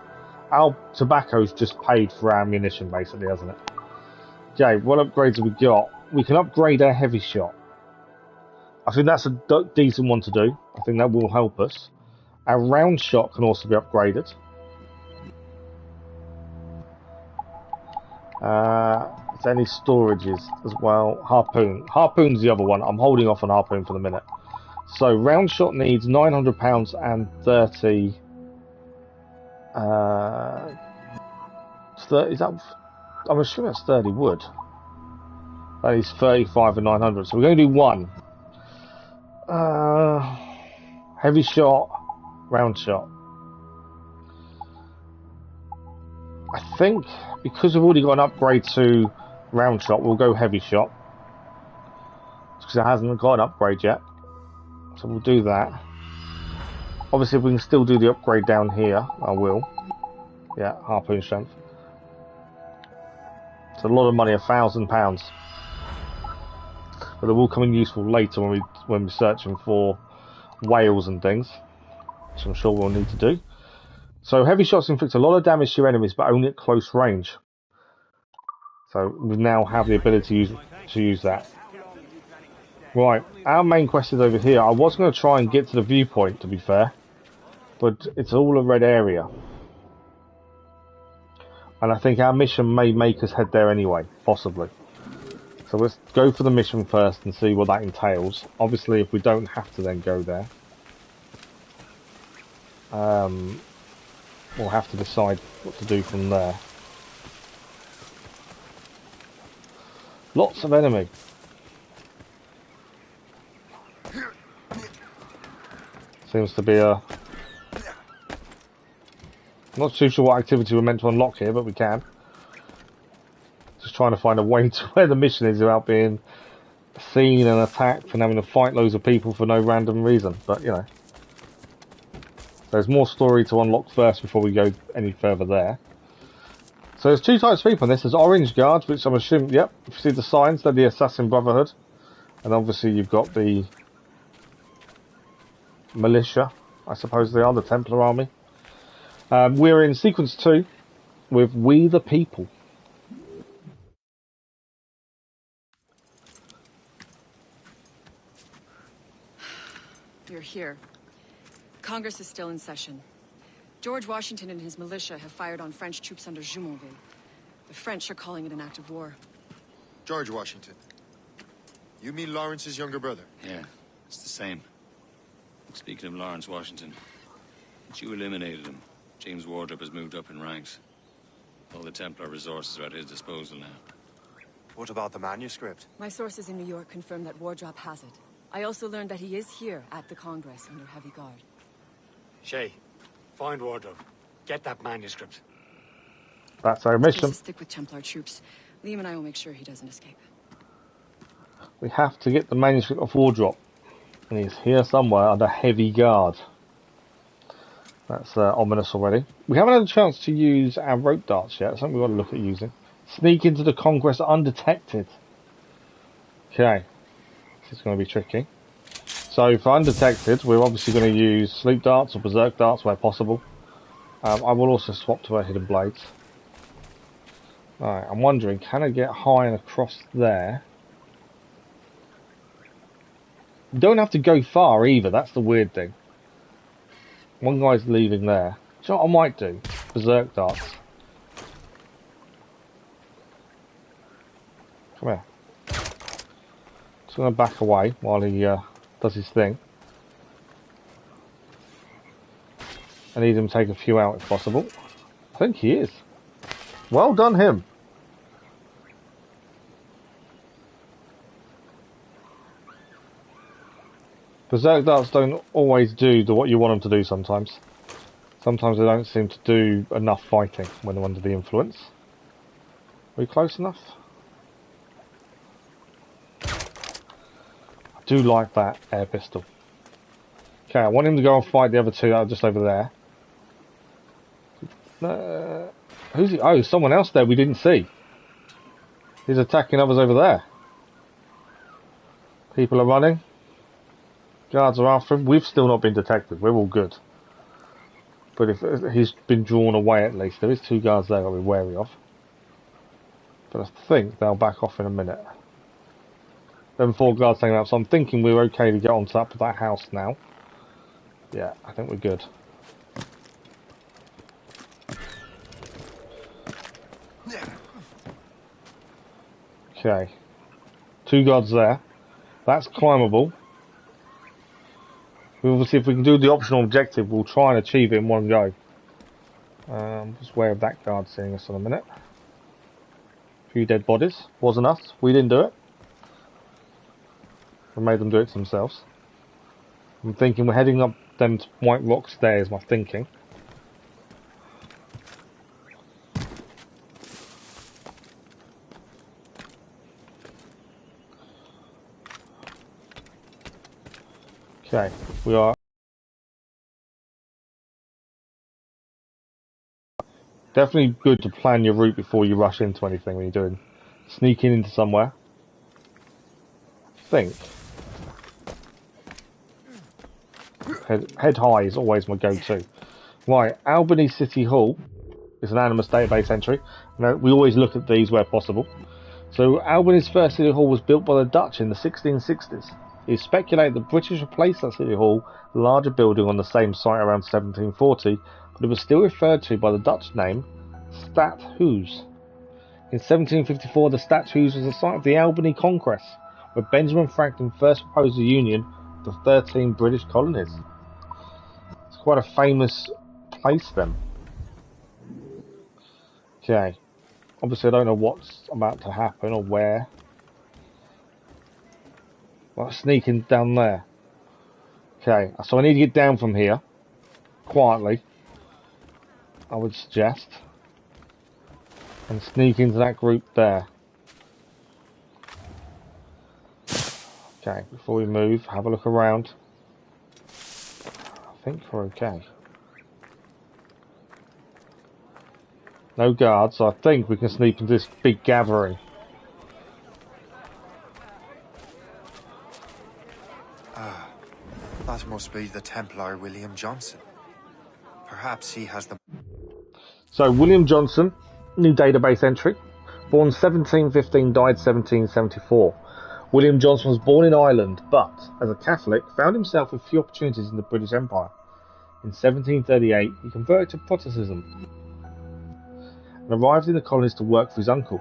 Our tobacco's just paid for our ammunition, basically, hasn't it? Okay, what upgrades have we got? We can upgrade our heavy shot. I think that's a decent one to do. I think that will help us. Our round shot can also be upgraded. Is there any storages as well? Harpoon. Harpoon's the other one. I'm holding off on harpoon for the minute. So round shot needs £900 and 30. Is that? I'm assuming that's 30 wood. That is 35 and 900. So we're going to do one. Heavy shot, round shot. I think because we've already got an upgrade to round shot, we'll go heavy shot. Because it hasn't got an upgrade yet. So we'll do that. Obviously, if we can still do the upgrade down here, I will. Yeah, harpoon strength. It's a lot of money, £1,000. But it will come in useful later when we're searching for whales and things, which I'm sure we'll need to do. So heavy shots inflict a lot of damage to your enemies, but only at close range. So we now have the ability to use that. Right, our main quest is over here. I was going to try and get to the viewpoint, to be fair, but it's all a red area. And I think our mission may make us head there anyway, possibly. So let's go for the mission first and see what that entails. Obviously, if we don't have to then go there, we'll have to decide what to do from there. Lots of enemy. Seems to be a... Not too sure what activity we're meant to unlock here, but we can. Just trying to find a way to where the mission is without being seen and attacked and having to fight loads of people for no random reason. But, you know. There's more story to unlock first before we go any further there. So there's 2 types of people in this. There's orange guards, which I'm assuming, yep, if you see the signs, they're the Assassin Brotherhood. And obviously you've got the militia, I suppose they are, the Templar Army. We're in sequence 2 with We the People. You're here. Congress is still in session. George Washington and his militia have fired on French troops under Jumonville. The French are calling it an act of war. George Washington. You mean Lawrence's younger brother? Yeah, it's the same. Speaking of Lawrence Washington, since you eliminated him, James Wardrop has moved up in ranks. All the Templar resources are at his disposal now. What about the manuscript? My sources in New York confirm that Wardrop has it. I also learned that he is here at the Congress under heavy guard. Shay, find Wardrobe. Get that manuscript. That's our mission. Stick with Templar troops. Liam and I will make sure he doesn't escape. We have to get the manuscript of Wardrop. And he's here somewhere under heavy guard. That's ominous already. We haven't had a chance to use our rope darts yet. That's something we've got to look at using. Sneak into the Congress undetected. Okay. This is going to be tricky. So for undetected, we're obviously going to use sleep darts or berserk darts where possible. I will also swap to our hidden blades. Alright, I'm wondering, can I get high and across there You don't have to go far either, that's the weird thing. One guy's leaving there. Do you know what I might do? Berserk darts. Come here. Just going to back away while he does his thing. I need him to take a few out if possible. I think he is. Well done him. Berserk darts don't always do what you want them to do sometimes. Sometimes they don't seem to do enough fighting when they're under the influence. Are we close enough? I do like that air pistol. Okay, I want him to go and fight the other two that are just over there. Who's he? Oh, someone else there we didn't see. He's attacking others over there. People are running. Guards are after him. We've still not been detected. We're all good. But if he's been drawn away at least. There is 2 guards there I'll be wary of. But I think they'll back off in a minute. Then 4 guards taken out, so I'm thinking we're okay to get on top of that house now. Yeah, I think we're good. Okay. 2 guards there. That's climbable. Obviously, if we can do the optional objective, we'll try and achieve it in one go. Just aware of that guard seeing us in a minute. A few dead bodies. Wasn't us. We didn't do it. We made them do it themselves. I'm thinking we're heading up them White Rock stairs, my thinking. Okay, we are definitely good to plan your route before you rush into anything when you're doing sneaking into somewhere. I think head high is always my go-to. Right, Albany City Hall is an Animus database entry. Now, we always look at these where possible. So Albany's first City Hall was built by the Dutch in the 1660s. It is speculated the British replaced that City Hall, a larger building on the same site around 1740, but it was still referred to by the Dutch name Stadhuis. In 1754, the Stadhuis was the site of the Albany Congress, where Benjamin Franklin first proposed a union of the 13 British colonies. It's quite a famous place then. Okay, obviously I don't know what's about to happen or where. Well, sneaking down there. Okay, so I need to get down from here. Quietly. I would suggest. And sneak into that group there. Okay, before we move, have a look around. I think we're okay. No guards, so I think we can sneak into this big gathering. That must be the Templar William Johnson. Perhaps he has the... So, William Johnson, new database entry. Born 1715, died 1774. William Johnson was born in Ireland, but, as a Catholic, found himself with few opportunities in the British Empire. In 1738, he converted to Protestantism and arrived in the colonies to work for his uncle.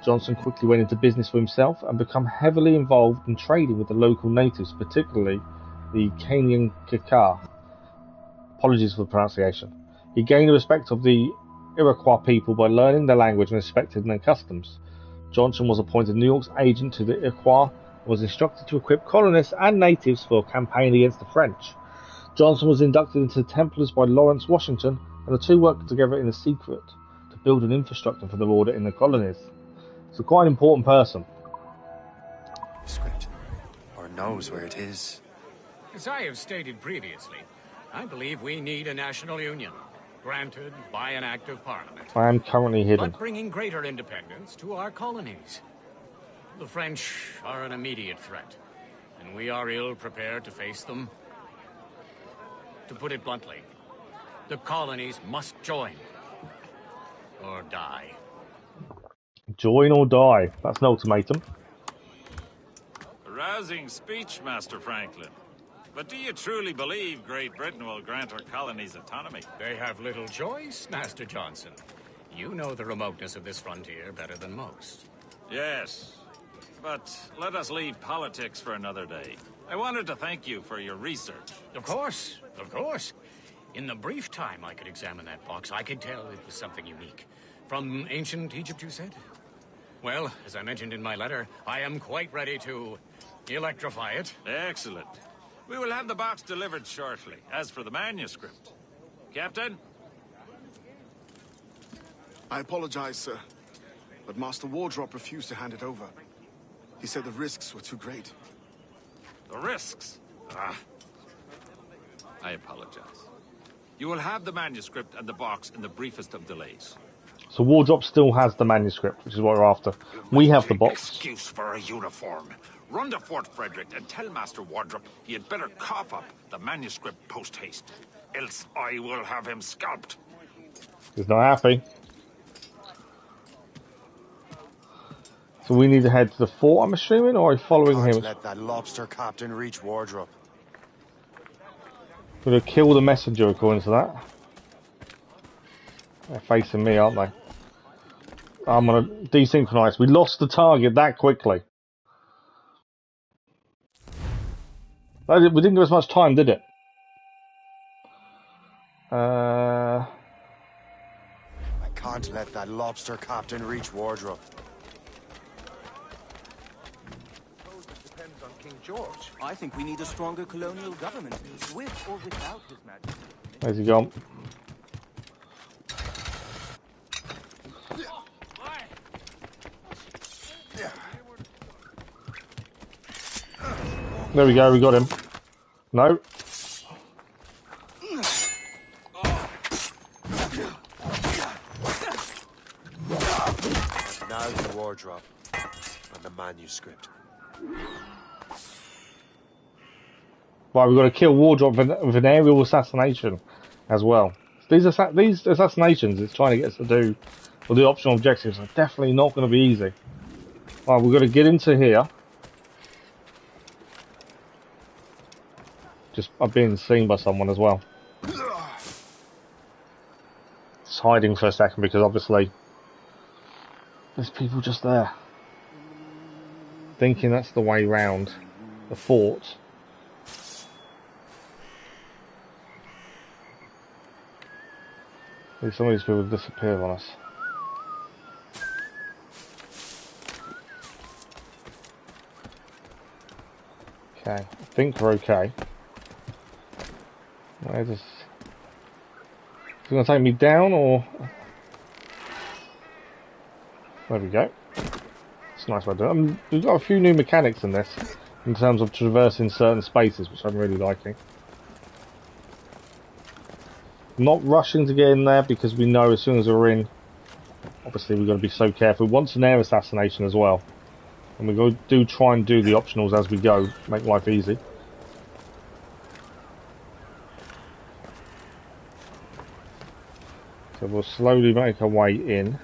Johnson quickly went into business for himself and became heavily involved in trading with the local natives, particularly the Kenyan Kikar. Apologies for the pronunciation. He gained the respect of the Iroquois people by learning their language and respecting their customs. Johnson was appointed New York's agent to the Iroquois and was instructed to equip colonists and natives for a campaign against the French. Johnson was inducted into the Templars by Lawrence Washington, and the two worked together in a secret to build an infrastructure for the order in the colonies. So quite an important person. Script, or knows where it is. As I have stated previously, I believe we need a national union, granted by an act of parliament. I am currently hidden. But bringing greater independence to our colonies. The French are an immediate threat, and we are ill prepared to face them. To put it bluntly, the colonies must join, or die. Join or die. That's an ultimatum. Around rousing speech, Master Franklin. But do you truly believe Great Britain will grant her colonies autonomy? They have little choice, Master Johnson. You know the remoteness of this frontier better than most. Yes, but let us leave politics for another day. I wanted to thank you for your research. Of course, of course. In the brief time I could examine that box, I could tell it was something unique. From ancient Egypt, you said? Well, as I mentioned in my letter, I am quite ready to electrify it. Excellent. We will have the box delivered shortly. As for the manuscript... Captain? I apologize, sir, but Master Wardrop refused to hand it over. He said the risks were too great. The risks? Ah. I apologize. You will have the manuscript and the box in the briefest of delays. So Wardrop still has the manuscript, which is what we're after. We have the box. Excuse for a uniform. Run to Fort Frederick and tell Master Wardrop he had better cough up the manuscript post-haste. Else I will have him scalped. He's not happy. So we need to head to the fort, I'm assuming, or are we following him? Let that lobster captain reach Wardrop. We're going to kill the messenger, according to that. They're facing me, aren't they? I'm going to desynchronize. We lost the target that quickly. We didn't give us much time, did it? I can't let that lobster captain reach Wardrop. Depends on King George. I think we need a stronger colonial government, with or without His Majesty. Where's he gone? There we go, we got him. No. Now the Wardrop and the manuscript. Right, we've got to kill Wardrop with an aerial assassination as well. These assassinations it's trying to get us to do, or the optional objectives, are definitely not going to be easy. Right, we've got to get into here. I'm being seen by someone as well. It's hiding for a second because obviously there's people just there. Thinking that's the way round the fort. Some of these people disappear on us. Okay, I think we're okay. Where does... Is it going to take me down, or... There we go. It's a nice way to do it. We've got a few new mechanics in this, in terms of traversing certain spaces, which I'm really liking. Not rushing to get in there, because we know as soon as we're in, obviously we've got to be so careful. We want an air assassination as well. And we do try and do the optionals as we go, make life easy. So we'll slowly make our way in.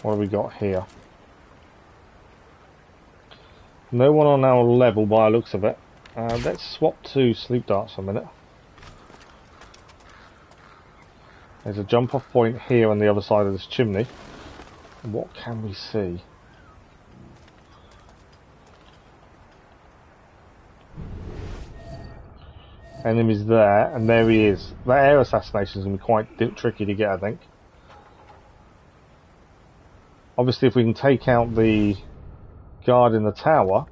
What have we got here? No one on our level by the looks of it. Let's swap to sleep darts for a minute. There's a jump off point here on the other side of this chimney. What can we see? Enemies there, and there he is. That air assassination is going to be quite tricky to get, I think. Obviously, if we can take out the guard in the tower,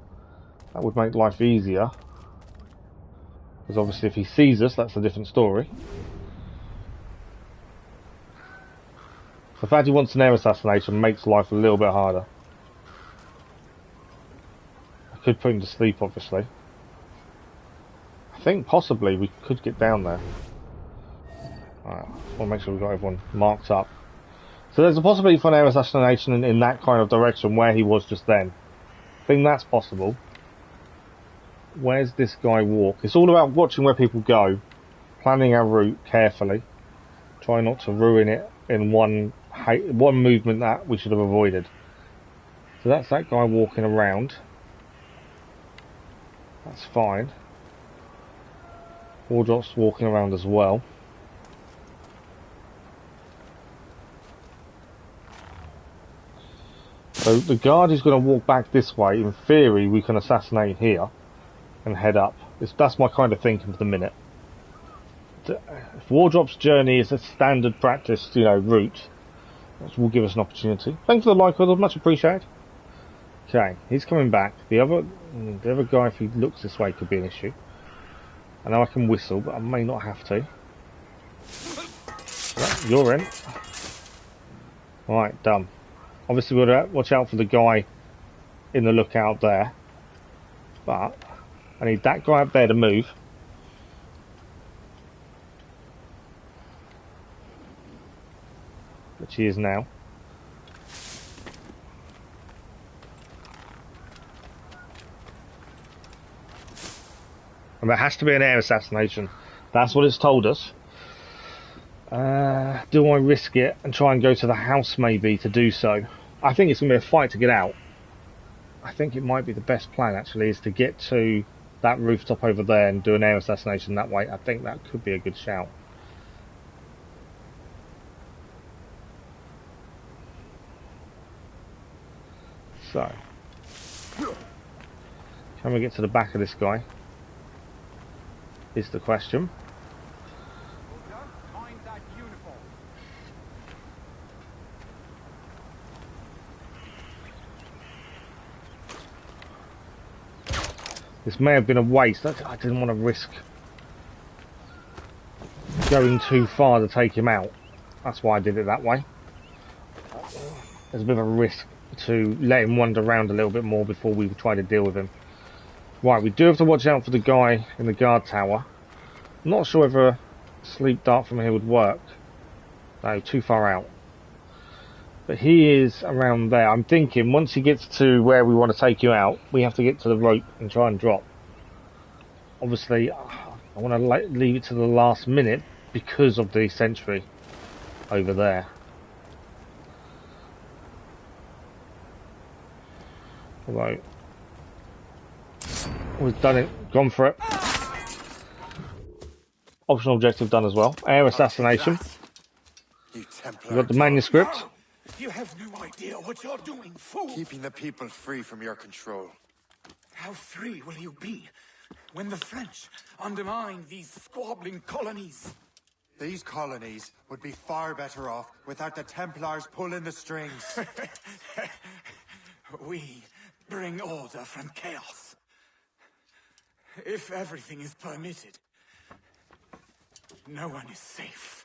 that would make life easier. Because obviously if he sees us, that's a different story. The fact he wants an air assassination makes life a little bit harder. I could put him to sleep, obviously. I think possibly we could get down there. Alright, just want to make sure we've got everyone marked up. So there's a possibility for an air assassination in that kind of direction where he was just then. I think that's possible. Where's this guy walk? It's all about watching where people go, planning our route carefully, try not to ruin it in one one movement that we should have avoided. So that's that guy walking around. That's fine. Wardrop's walking around as well. So the guard is going to walk back this way. In theory, we can assassinate here and head up. That's my kind of thinking for the minute. If Wardrop's journey is a standard practice, route, that will give us an opportunity. Thanks for the like, Will. Much appreciated. Okay, he's coming back. The other guy, if he looks this way, could be an issue. I know I can whistle, but I may not have to. Right, you're in. Right, done. Obviously, we've got to watch out for the guy in the lookout there. But I need that guy up there to move. Which he is now. And there has to be an air assassination. That's what it's told us. Do I risk it and try and go to the house maybe to do so? I think it's going to be a fight to get out. I think it might be the best plan actually is to get to that rooftop over there and do an air assassination that way. I think that could be a good shout. So, can we get to the back of this guy? Is the question. This may have been a waste. I didn't want to risk going too far to take him out. That's why I did it that way. There's a bit of a risk to let him wander around a little bit more before we try to deal with him. Right, we do have to watch out for the guy in the guard tower. I'm not sure whether a sleep dart from here would work. No, too far out. But he is around there. I'm thinking once he gets to where we want to take you out, we have to get to the rope and try and drop. Obviously, I want to leave it to the last minute because of the sentry over there. Although, we've done it, gone for it. Optional objective done as well. Air assassination. We've got the manuscript. You have no idea what you're doing, fool! Keeping the people free from your control. How free will you be when the French undermine these squabbling colonies? These colonies would be far better off without the Templars pulling the strings. We bring order from chaos. If everything is permitted, no one is safe.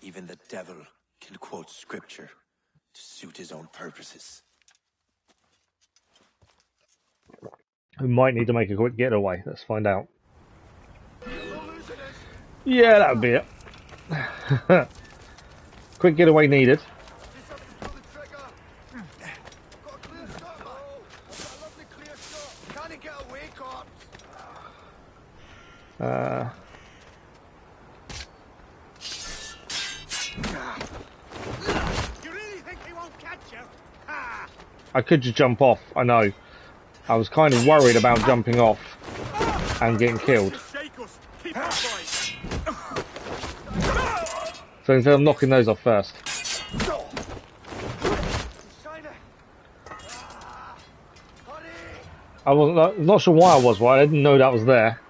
Even the devil can quote scripture to suit his own purposes. We might need to make a quick getaway. Let's find out. Yeah, that would be it. Quick getaway needed. I could just jump off, I know. I was kind of worried about jumping off and getting killed. So instead of knocking those off first. I wasn't not sure why I was right, I didn't know that was there.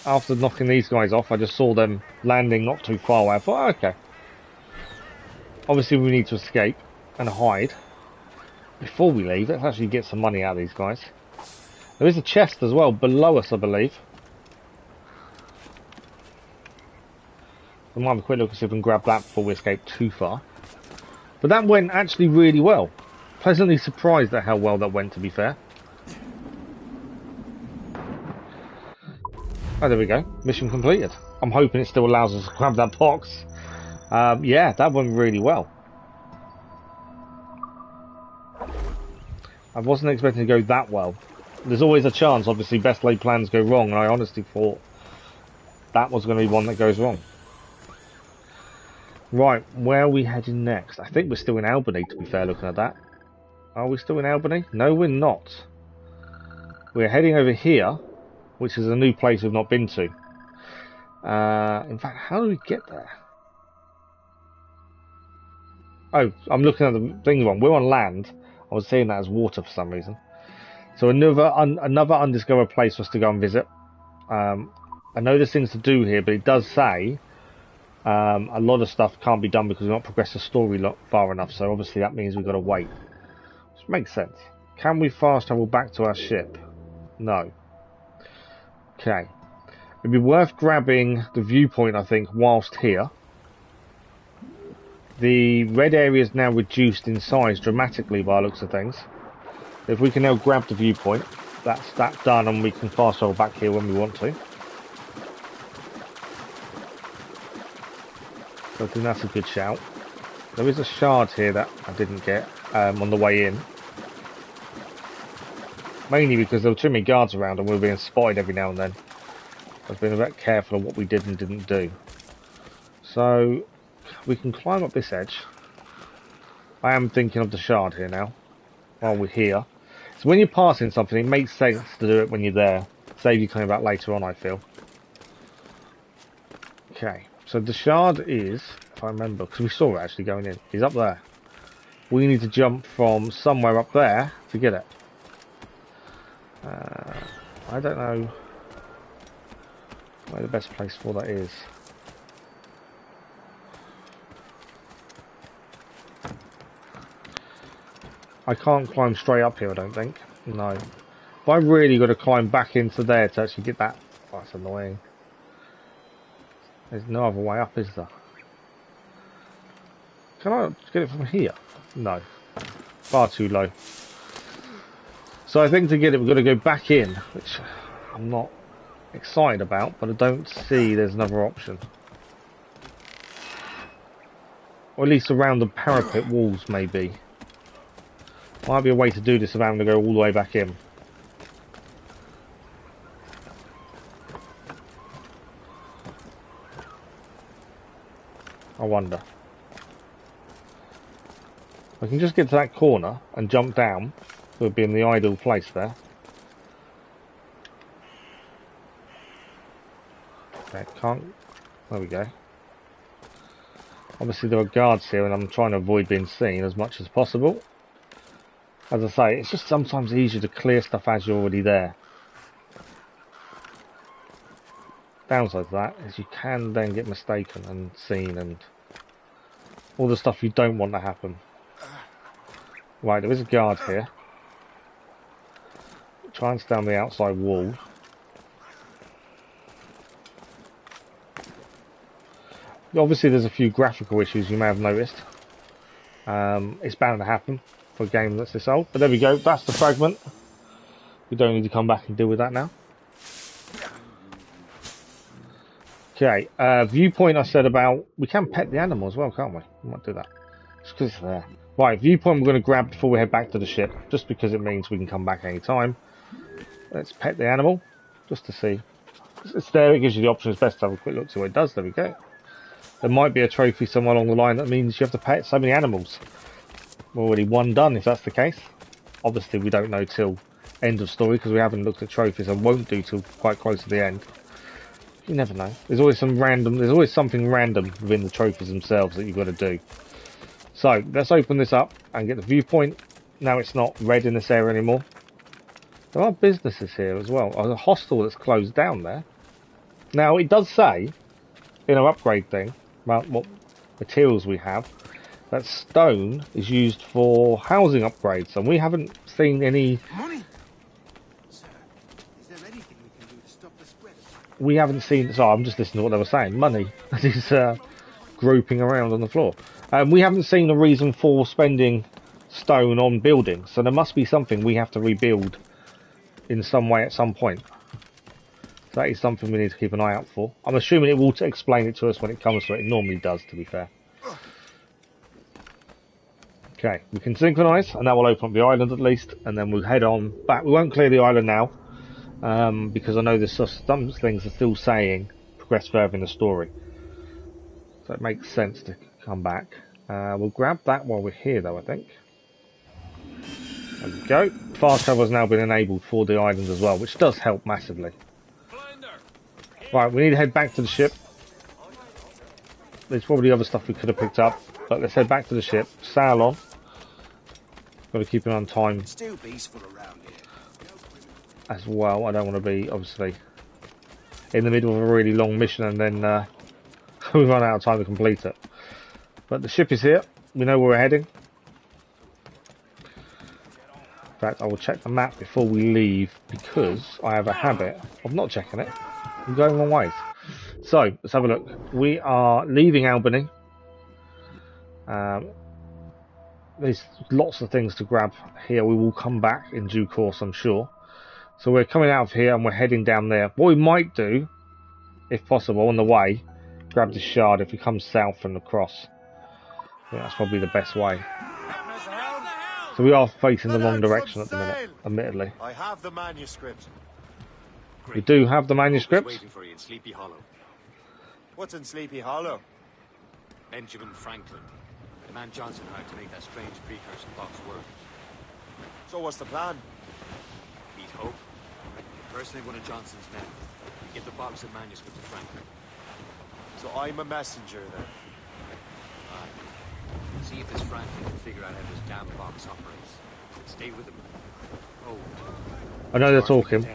After knocking these guys off, I just saw them landing not too far away. I thought, okay. Obviously we need to escape and hide. Before we leave, let's actually get some money out of these guys. There is a chest as well below us, I believe. We might have a quick look and see if we can grab that before we escape too far. But that went actually really well. Pleasantly surprised at how well that went, to be fair. Oh, there we go. Mission completed. I'm hoping it still allows us to grab that box. Yeah, that went really well. I wasn't expecting to go that well. there's always a chance. Obviously, best laid plans go wrong, and I honestly thought that was going to be one that goes wrong. Right, where are we heading next? I think we're still in Albany, to be fair, looking at that. Are we still in Albany? No, we're not. We're heading over here, which is a new place we've not been to. In fact, how do we get there? Oh, I'm looking at the thing wrong. We're on land. I was seeing that as water for some reason. So another undiscovered place for us to go and visit. I know there's things to do here, but it does say a lot of stuff can't be done because we've not progressed the story far enough. So obviously that means we've got to wait. Which makes sense. Can we fast travel back to our ship? No. Okay. It'd be worth grabbing the viewpoint, I think, whilst here. The red area is now reduced in size dramatically by the looks of things. If we can now grab the viewpoint, that's that done, and we can fast travel back here when we want to. So I think that's a good shout. There is a shard here that I didn't get on the way in. Mainly because there were too many guards around and we were being spotted every now and then. I've been a bit careful of what we did and didn't do. So we can climb up this edge. I am thinking of the shard here now, while we're here. So when you're passing something, it makes sense to do it when you're there. Save you coming back later on, I feel. Okay, so the shard is, if I remember, because we saw it actually going in, is up there. We need to jump from somewhere up there to get it. I don't know where the best place for that is. I can't climb straight up here, I don't think. No. But I really got to climb back into there to actually get that. Oh, that's annoying. There's no other way up, is there? Can I get it from here? No. Far too low. So I think to get it, we've got to go back in, which I'm not excited about, but I don't see there's another option. Or at least around the parapet walls, maybe. Might be a way to do this without having to go all the way back in. I wonder. I can just get to that corner and jump down. It would be in the ideal place there. Okay, can't. There we go. Obviously there are guards here and I'm trying to avoid being seen as much as possible. As I say, it's just sometimes easier to clear stuff as you're already there. Downside to that is you can then get mistaken and seen and all the stuff you don't want to happen. Right, there is a guard here. Try and stay on the outside wall. Obviously there's a few graphical issues you may have noticed. It's bound to happen for a game that's this old. But there we go, that's the fragment. We don't need to come back and deal with that now. Okay, viewpoint I said about... We can pet the animal as well, can't we? We might do that. Just because it's there. Right, viewpoint we're going to grab before we head back to the ship. Just because it means we can come back any time. Let's pet the animal. Just to see. It's there, it gives you the option. It's best to have a quick look see what it does. There we go. There might be a trophy somewhere along the line that means you have to pet so many animals. We're already one done if that's the case. Obviously we don't know till end of story because we haven't looked at trophies and won't do till quite close to the end. You never know. There's always something random within the trophies themselves that you've got to do. So let's open this up and get the viewpoint. Now it's not red in this area anymore. There are businesses here as well. There's a hostel that's closed down there. Now it does say in our upgrade thing about what materials we have that stone is used for housing upgrades, and we haven't seen any. Sir, is there anything we can do to stop the spread? We haven't seen. So I'm just listening to what they were saying. Money is groping around on the floor. We haven't seen a reason for spending stone on buildings, so there must be something we have to rebuild in some way at some point. So that is something we need to keep an eye out for. I'm assuming it will explain it to us when it comes to it. It normally does, to be fair. Okay, we can synchronise, and that will open up the island at least, and then we'll head on back. We won't clear the island now, because I know there's some things are still saying progress further in the story. So it makes sense to come back. We'll grab that while we're here, though, I think. There we go. Fast travel has now been enabled for the island as well, which does help massively. Right, we need to head back to the ship. There's probably other stuff we could have picked up, but let's head back to the ship. Sail on. Got to keep an eye on time as well. I don't want to be, obviously, in the middle of a really long mission and then we run out of time to complete it. But the ship is here. We know where we're heading. In fact, I will check the map before we leave because I have a habit of not checking it. I'm going wrong ways. So, let's have a look. We are leaving Albany. There's lots of things to grab here. We will come back in due course, I'm sure. So we're coming out of here and we're heading down there. What we might do, if possible, on the way, grab the shard if we come south and across. I think that's probably the best way. So we are facing the wrong direction at the minute, admittedly. I have the manuscript. We do have the manuscript. Waiting for you in Sleepy Hollow. What's in Sleepy Hollow? Benjamin Franklin, the man Johnson hired to make that strange precursor box work. So what's the plan? Meet Hope, personally one of Johnson's men. Give the box and manuscript to Franklin. So I'm a messenger then? See if this Franklin can figure out how this damn box operates. Stay with him. Oh. I know they're talking.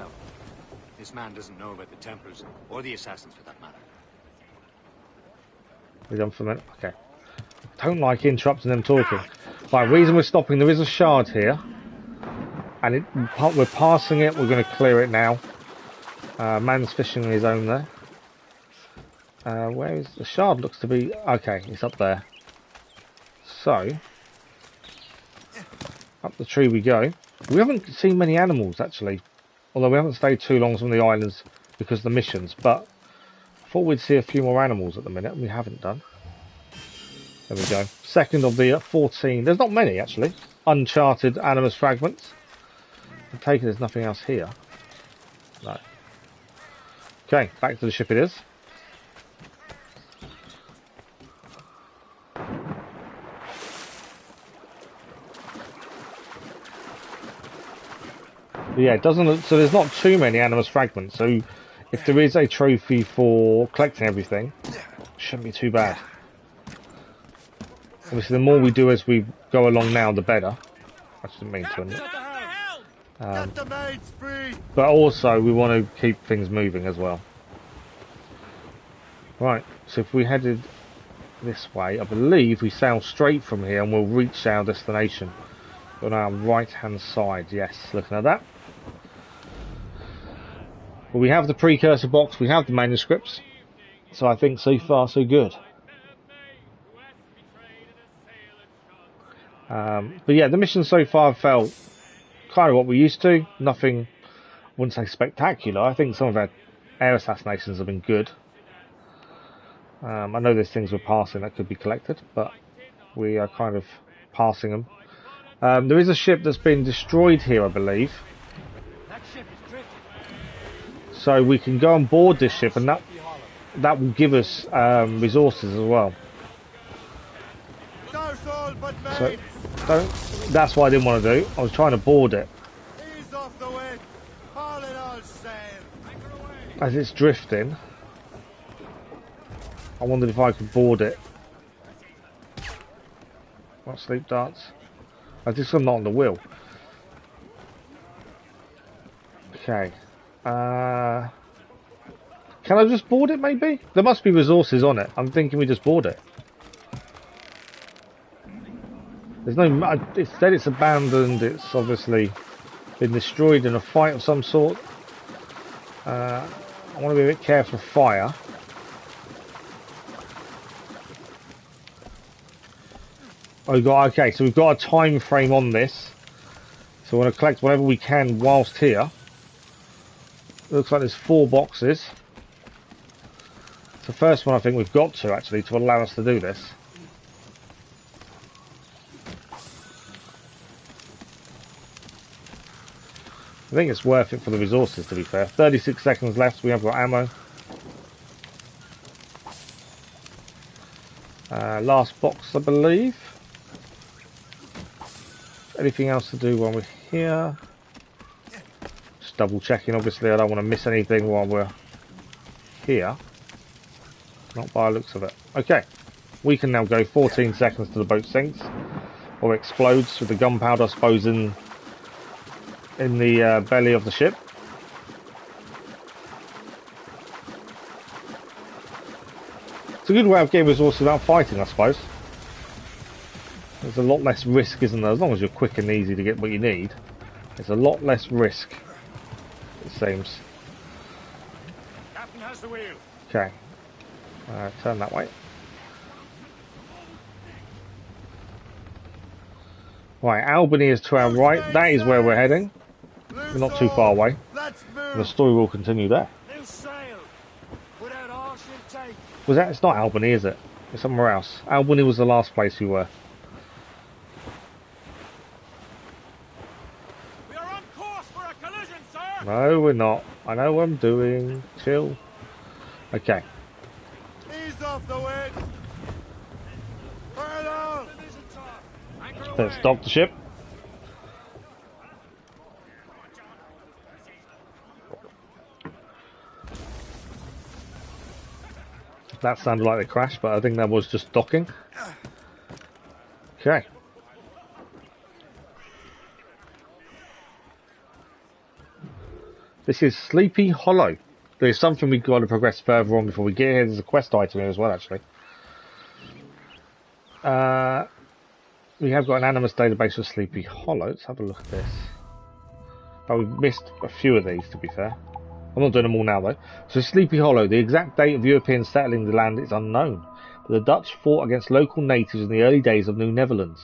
This man doesn't know about the Templars, or the Assassins for that matter. We're done for a minute? Okay. Don't like interrupting them talking. Right, reason we're stopping, there is a shard here. And we're passing it, we're going to clear it now. Man's fishing on his own there. Where is the shard? Looks to be... Okay, it's up there. So, up the tree we go. We haven't seen many animals, actually. Although we haven't stayed too long from the islands because of the missions. But I thought we'd see a few more animals at the minute. We haven't done. There we go. Second of the 14. There's not many, actually. Uncharted animus fragments. I take it there's nothing else here. No. Okay, back to the ship it is. But yeah, it doesn't look, so there's not too many animus fragments, so if there is a trophy for collecting everything, it shouldn't be too bad. Obviously the more we do as we go along now, the better. I didn't mean to. But also we want to keep things moving as well. Right, so if we headed this way, I believe we sail straight from here and we'll reach our destination. On our right hand side, yes, looking at that. But we have the precursor box, we have the manuscripts, so I think so far so good. But yeah, the mission so far felt kind of what we're used to. Nothing, I wouldn't say spectacular. I think some of our air assassinations have been good. I know there's things we're passing that could be collected, but we are kind of passing them. There is a ship that's been destroyed here, I believe. So we can go on board this ship, and that will give us resources as well. So that's what I didn't want to do. I was trying to board it. As it's drifting, I wondered if I could board it. What, sleep darts? I just am not on the wheel. Okay. Can I just board it, maybe? There must be resources on it. I'm thinking we just board it. There's no... It said it's abandoned. It's obviously been destroyed in a fight of some sort. I want to be a bit careful of fire. Oh, okay, so we've got a time frame on this. So we want to collect whatever we can whilst here. It looks like there's 4 boxes. It's the first one I think we've got to, actually, to allow us to do this. I think it's worth it for the resources, to be fair. 36 seconds left, we have got ammo. Last box, I believe. Anything else to do while we're here? Just double checking, obviously I don't want to miss anything while we're here. Not by the looks of it. Okay, we can now go 14 seconds till the boat sinks. Or explodes with the gunpowder, I suppose, in the belly of the ship. It's a good way of getting resources without fighting, I suppose. There's a lot less risk, isn't there? As long as you're quick and easy to get what you need, there's a lot less risk, it seems. Captain has the wheel. Okay. Turn that way. Right, Albany is to our right. That is where we're heading. We're not too far away. The story will continue there. Was that? It's not Albany, is it? It's somewhere else. Albany was the last place we were. We are on course for a collision, sir. No, we're not. I know what I'm doing. Chill. Okay. Ease off the wind. Let's stop the ship. That sounded like a crash, but I think that was just docking. Okay. This is Sleepy Hollow. There's something we've got to progress further on before we get here. There's a quest item here as well, actually. We have got an animus database for Sleepy Hollow. Let's have a look at this. Oh, we've missed a few of these, to be fair. I'm not doing them all now, though. So Sleepy Hollow. The exact date of Europeans settling the land is unknown. But the Dutch fought against local natives in the early days of New Netherlands.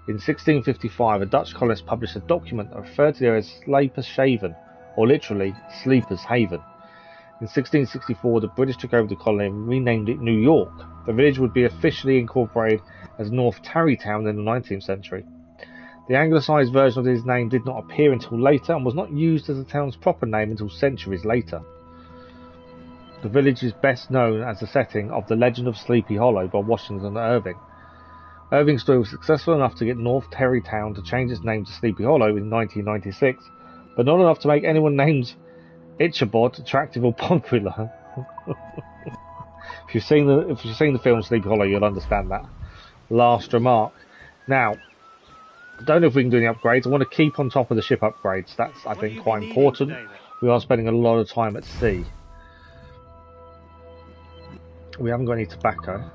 In 1655, a Dutch colonist published a document that referred to it as Sleepers Haven, or literally, Sleepers Haven. In 1664, the British took over the colony and renamed it New York. The village would be officially incorporated as North Tarrytown in the 19th century. The anglicised version of his name did not appear until later and was not used as the town's proper name until centuries later. The village is best known as the setting of The Legend of Sleepy Hollow by Washington Irving. Irving's story was successful enough to get North Tarrytown to change its name to Sleepy Hollow in 1996, but not enough to make anyone named Ichabod attractive or popular. If you've seen the film Sleepy Hollow, you'll understand that. Last remark. Now, I don't know if we can do any upgrades. I want to keep on top of the ship upgrades. That's, I think, quite important. We are spending a lot of time at sea. We haven't got any tobacco.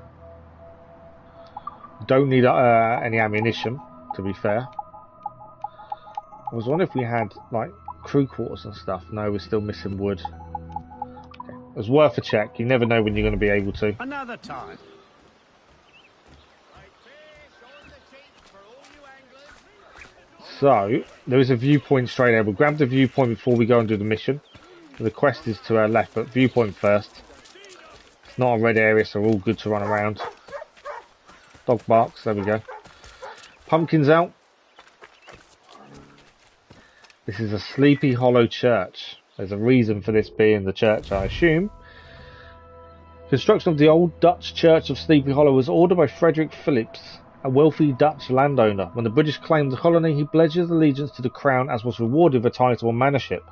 Don't need any ammunition, to be fair. I was wondering if we had, like, crew quarters and stuff. No, we're still missing wood. Okay. It was worth a check. You never know when you're going to be able to. Another time. So, there is a viewpoint straight there. We'll grab the viewpoint before we go and do the mission. The quest is to our left, but viewpoint first. It's not a red area, so we're all good to run around. Dog barks, there we go. Pumpkins out. This is a Sleepy Hollow church. There's a reason for this being the church, I assume. Construction of the old Dutch church of Sleepy Hollow was ordered by Frederick Phillips, a wealthy Dutch landowner. When the British claimed the colony, he pledged his allegiance to the crown as was rewarded with a title and manorship.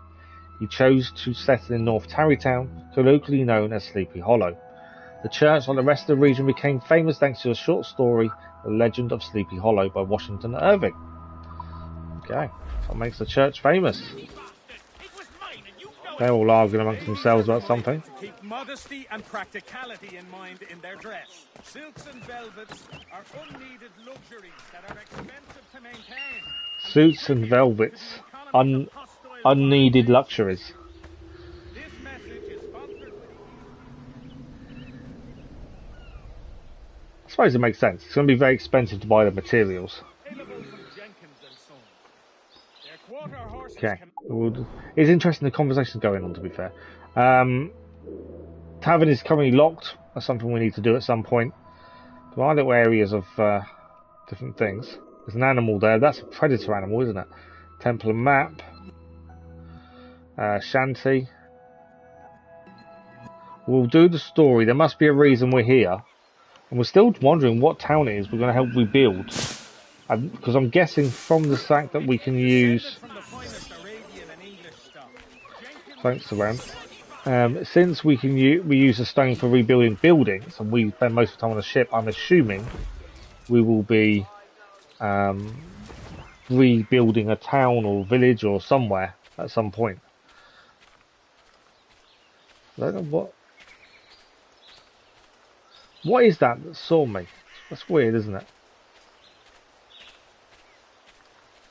He chose to settle in North Tarrytown, colloquially known as Sleepy Hollow. The church, like the rest of the region, became famous thanks to a short story, The Legend of Sleepy Hollow by Washington Irving. Okay, that's what makes the church famous. They're all arguing amongst themselves about something. Keep modesty and practicality in mind in their dress. Silks and velvets are unneeded luxuries that are expensive to maintain. Suits and velvets, unneeded luxuries. This message is sponsored I suppose it makes sense. It's going to be very expensive to buy the materials. Okay. It's interesting the conversation's going on, to be fair. Tavern is currently locked. That's something we need to do at some point. There are little areas of different things. There's an animal there. That's a predator animal, isn't it? Templar map. Shanty. We'll do the story. There must be a reason we're here. And we're still wondering what town it is we're going to help rebuild. Because I'm guessing from the fact that we can use... Thanks, Saran. Since we can we use a stone for rebuilding buildings, and we spend most of the time on a ship, I'm assuming we will be rebuilding a town or village or somewhere at some point. I don't know what... What is that saw me? That's weird, isn't it?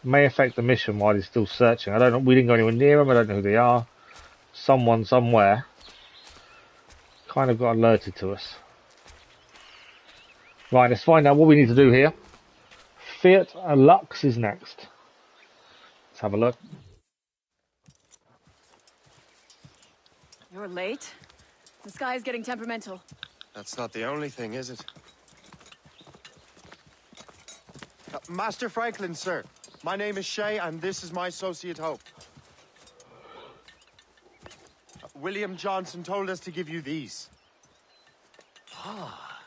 May affect the mission while he's still searching. I don't know. We didn't go anywhere near them. I don't know who they are. Someone somewhere kind of got alerted to us. Right, let's find out what we need to do here. Fiat Lux is next. Let's have a look. You're late. The sky is getting temperamental. That's not the only thing, is it? Master Franklin, sir. My name is Shay, and this is my associate Hope. William Johnson told us to give you these. Ah.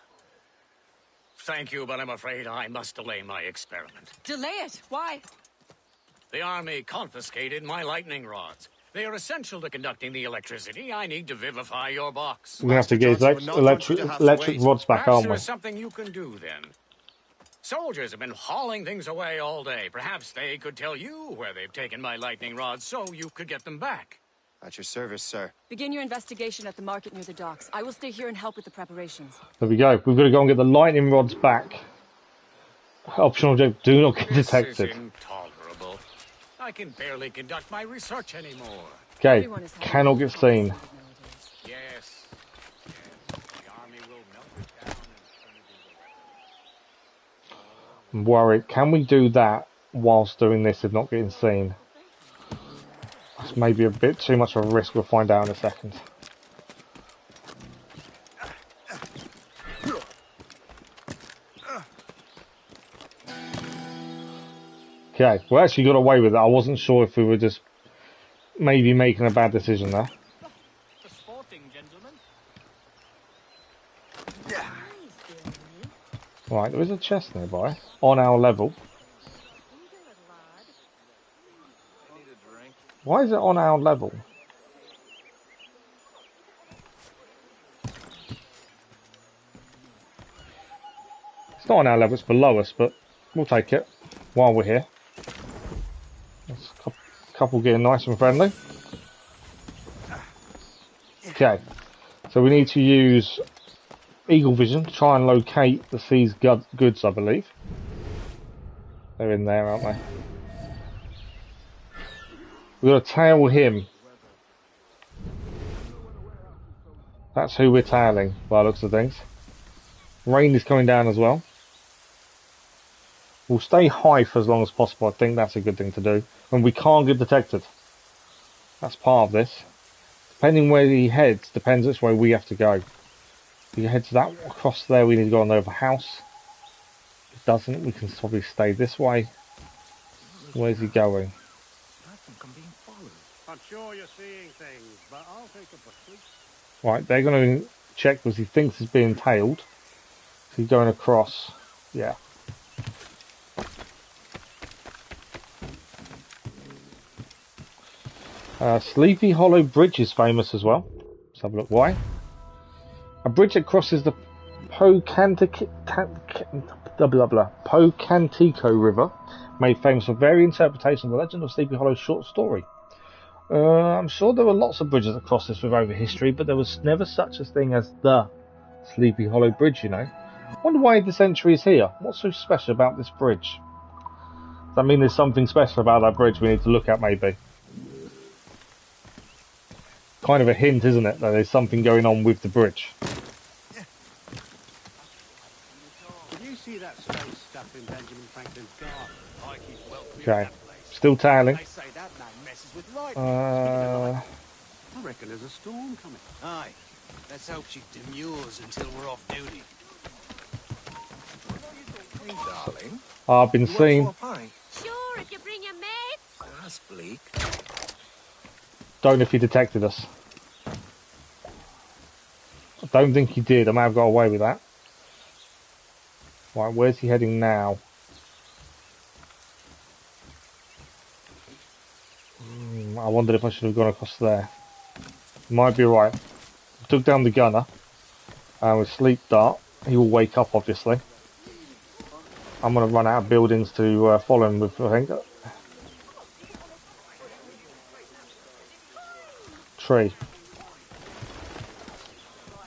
Thank you, but I'm afraid I must delay my experiment. Delay it? Why? The army confiscated my lightning rods. They are essential to conducting the electricity I need to vivify your box. We have to get his electric rods back, Perhaps aren't there we? is something you can do then. Soldiers have been hauling things away all day. Perhaps they could tell you where they've taken my lightning rods so you could get them back. At your service, sir. Begin your investigation at the market near the docks. I will stay here and help with the preparations. There we go. We've got to go and get the lightning rods back. Optional objective, do not get detected. This is intolerable. I can barely conduct my research anymore. Okay, cannot get seen. Yes. The army will melt it down and turn it into... I'm worried. Can we do that whilst doing this if not getting seen? That's maybe a bit too much of a risk. We'll find out in a second. Okay, we actually got away with it. I wasn't sure if we were just maybe making a bad decision there. The sporting gentleman. Right, there is a chest nearby on our level. Why is it on our level? It's not on our level, it's below us, but we'll take it while we're here. There's a couple getting nice and friendly. Okay, so we need to use Eagle Vision to try and locate the seized goods, I believe. They're in there, aren't they? We've got to tail him. That's who we're tailing, by the looks of things. Rain is coming down as well. We'll stay high for as long as possible. I think that's a good thing to do. And we can't get detected. That's part of this. Depending where he heads, depends which way we have to go. If he heads that across there, we need to go on over house. If it doesn't, we can probably stay this way. Where's he going? I'm sure you're seeing things, but I'll take a pursuit. Right, they're going to check because he thinks he's being tailed. So he's going across. Yeah. Sleepy Hollow Bridge is famous as well. Let's have a look why. A bridge that crosses the Pocantico River, made famous for various interpretations of the legend of Sleepy Hollow's short story. I'm sure there were lots of bridges that crossed this river over history, but there was never such a thing as the Sleepy Hollow Bridge, you know. I wonder why this entry is here. What's so special about this bridge? Does that mean there's something special about that bridge we need to look at, maybe? Kind of a hint, isn't it, that there's something going on with the bridge. Did you see that space stuff in Benjamin Franklin's garden? Okay, still tailing. They say that man messes with lightning. I reckon there's a storm coming. Aye. Let's hope she demurs until we're off duty. Hey, darling. I've been seen. Sure, if you bring your mates. That's bleak. Don't know if he detected us. I don't think he did. I may have got away with that. Right, where's he heading now? I wondered if I should have gone across there. Might be right. Took down the gunner. With sleep dart. He will wake up, obviously. I'm going to run out of buildings to follow him with, I think. Tree.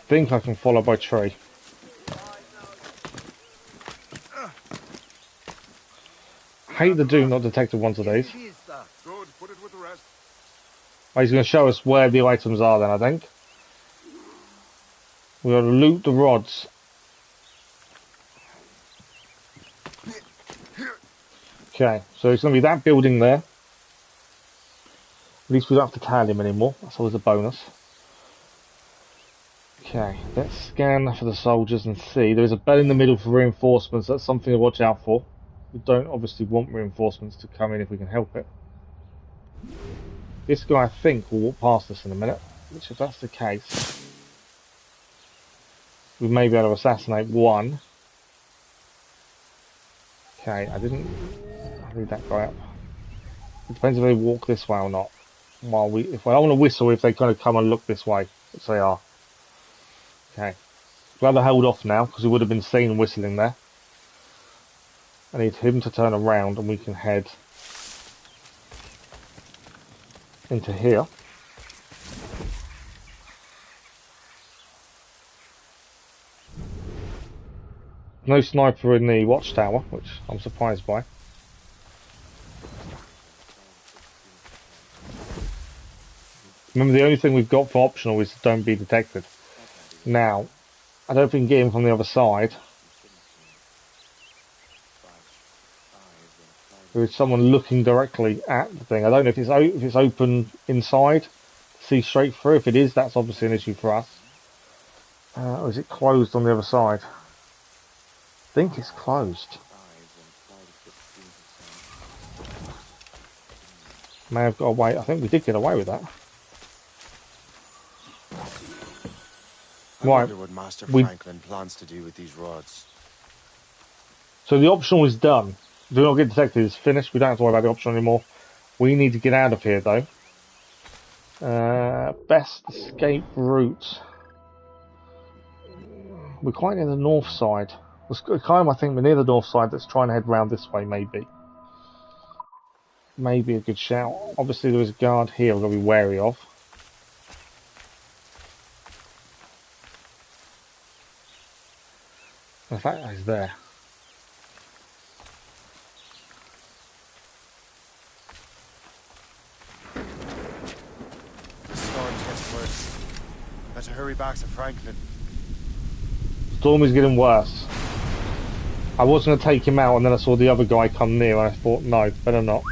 Think I can follow by tree. Hate the do not detected ones of these. Good, put it with the rest. Oh, he's going to show us where the items are then, I think. We've got to loot the rods. Okay, so it's going to be that building there. At least we don't have to tally him anymore. That's always a bonus. Okay, let's scan for the soldiers and see. There is a bell in the middle for reinforcements. That's something to watch out for. We don't obviously want reinforcements to come in if we can help it. This guy, I think, will walk past us in a minute. Which, if that's the case, we may be able to assassinate one. Okay, I need that guy up. It depends if they walk this way or not. If I don't want to whistle, if they kind of come and look this way, which they are. Okay, glad I held off now because we would have been seen whistling there. I need him to turn around and we can head into here. No sniper in the watchtower, which I'm surprised by. Remember, the only thing we've got for optional is don't be detected. Now, I don't think get him from the other side. There is someone looking directly at the thing. I don't know if it's open inside, see straight through. If it is, that's obviously an issue for us. Or is it closed on the other side? I think it's closed. May have got away. I think we did get away with that. I wonder what Master Franklin plans to do with these rods. So the optional is done. Do not get detected. It's finished. We don't have to worry about the optional anymore. We need to get out of here, though. Best escape route. We're quite near the north side. I think we're near the north side. Let's try and head round this way, maybe. Maybe a good shout. Obviously, there is a guard here we've got to be wary of. In fact, he's there. The storm gets worse. Better hurry back to Franklin. Storm is getting worse. I was going to take him out and then I saw the other guy come near and I thought, no, better not.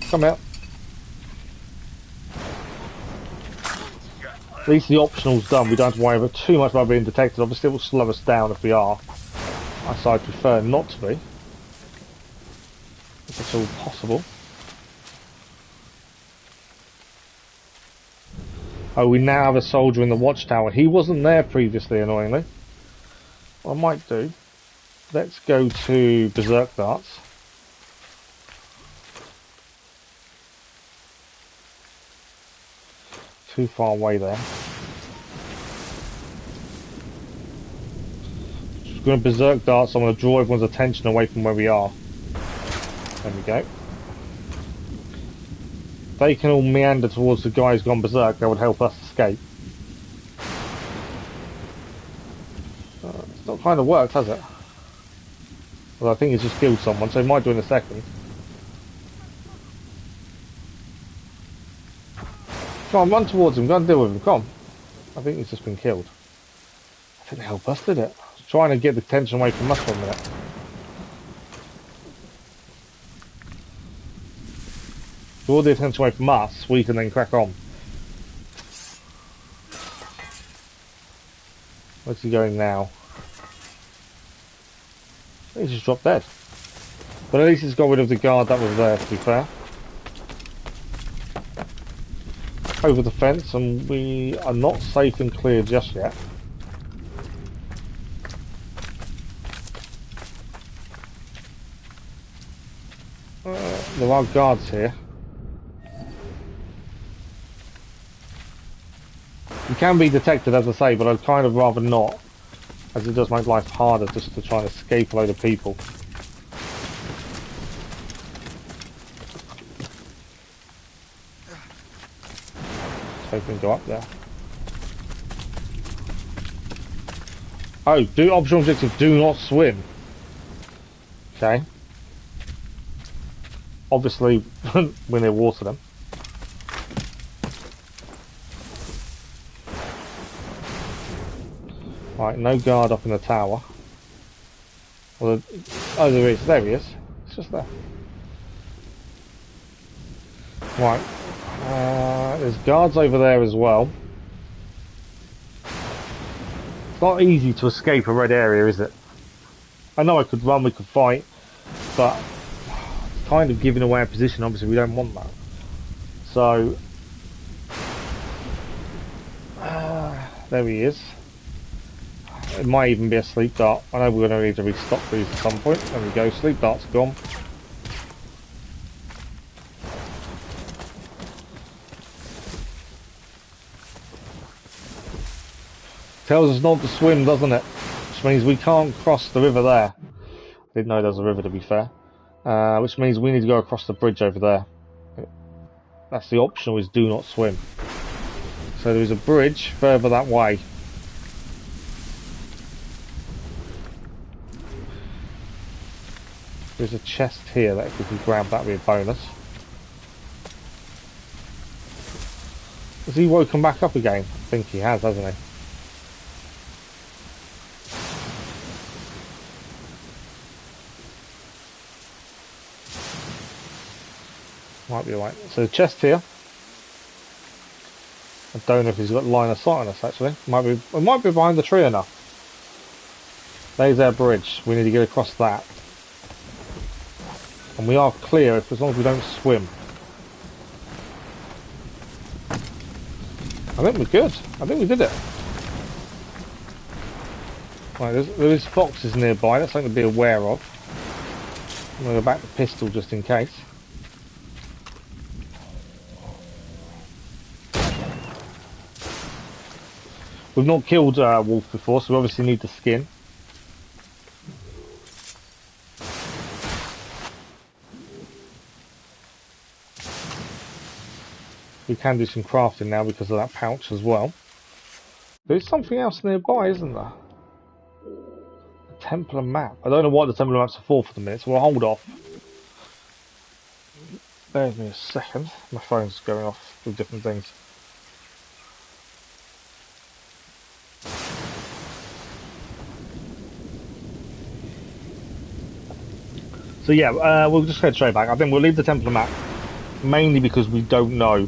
Come out. At least the optional's done. We don't have to worry about too much about being detected. Obviously it will slow us down if we are. So I prefer not to be. If it's all possible. Oh, we now have a soldier in the watchtower. He wasn't there previously, annoyingly. What I might do, let's go to Berserk Darts. Too far away there. Just going to Berserk Darts, I'm going to draw everyone's attention away from where we are. There we go. They can all meander towards the guy who's gone berserk, that would help us escape. It's not kind of worked, has it? Well, I think he's just killed someone, so he might do in a second. Come on, run towards him, go and deal with him, come on. I think he's just been killed. I didn't help us, did it? I was trying to get the tension away from us for a minute. Draw the attention away from us, we can then crack on. Where's he going now? He's just dropped dead. But at least he's got rid of the guard that was there, to be fair. over the fence, and we are not safe and clear just yet. There are guards here. You can be detected, as I say, but I'd kind of rather not, as it does make life harder just to try and escape a load of people. So we can go up there. Oh, do optional objective, do not swim. Okay. Obviously, we're near water then. Right, no guard up in the tower. Well, oh, there is. There he is. It's just there. Right. There's guards over there as well. It's not easy to escape a red area, is it? I know I could run, we could fight, but it's kind of giving away a position. Obviously, we don't want that. So, there he is. It might even be a sleep dart. I know we're going to need to restock these at some point. There we go, sleep dart's gone. Tells us not to swim, doesn't it? Which means we can't cross the river there. I didn't know there was a river, to be fair. Which means we need to go across the bridge over there. That's the optional, is do not swim. So there is a bridge further that way. There's a chest here that if we can grab, that would be a bonus. Has he woken back up again? I think he has, hasn't he? Might be right. So the chest here. I don't know if he's got line of sight on us actually. It might be behind the tree enough. There's our bridge. We need to get across that. And we are clear as long as we don't swim. I think we're good. I think we did it. Right, there is foxes nearby. That's something to be aware of. I'm going to go back to pistol just in case. We've not killed wolf before, so we obviously need the skin. We can do some crafting now because of that pouch as well. There's something else nearby, isn't there? A Templar map. I don't know what the Templar maps are for the minute, so we'll hold off. Bear with me a second. My phone's going off with different things. So yeah, we'll just head straight back. I think we'll leave the Templar map, mainly because we don't know.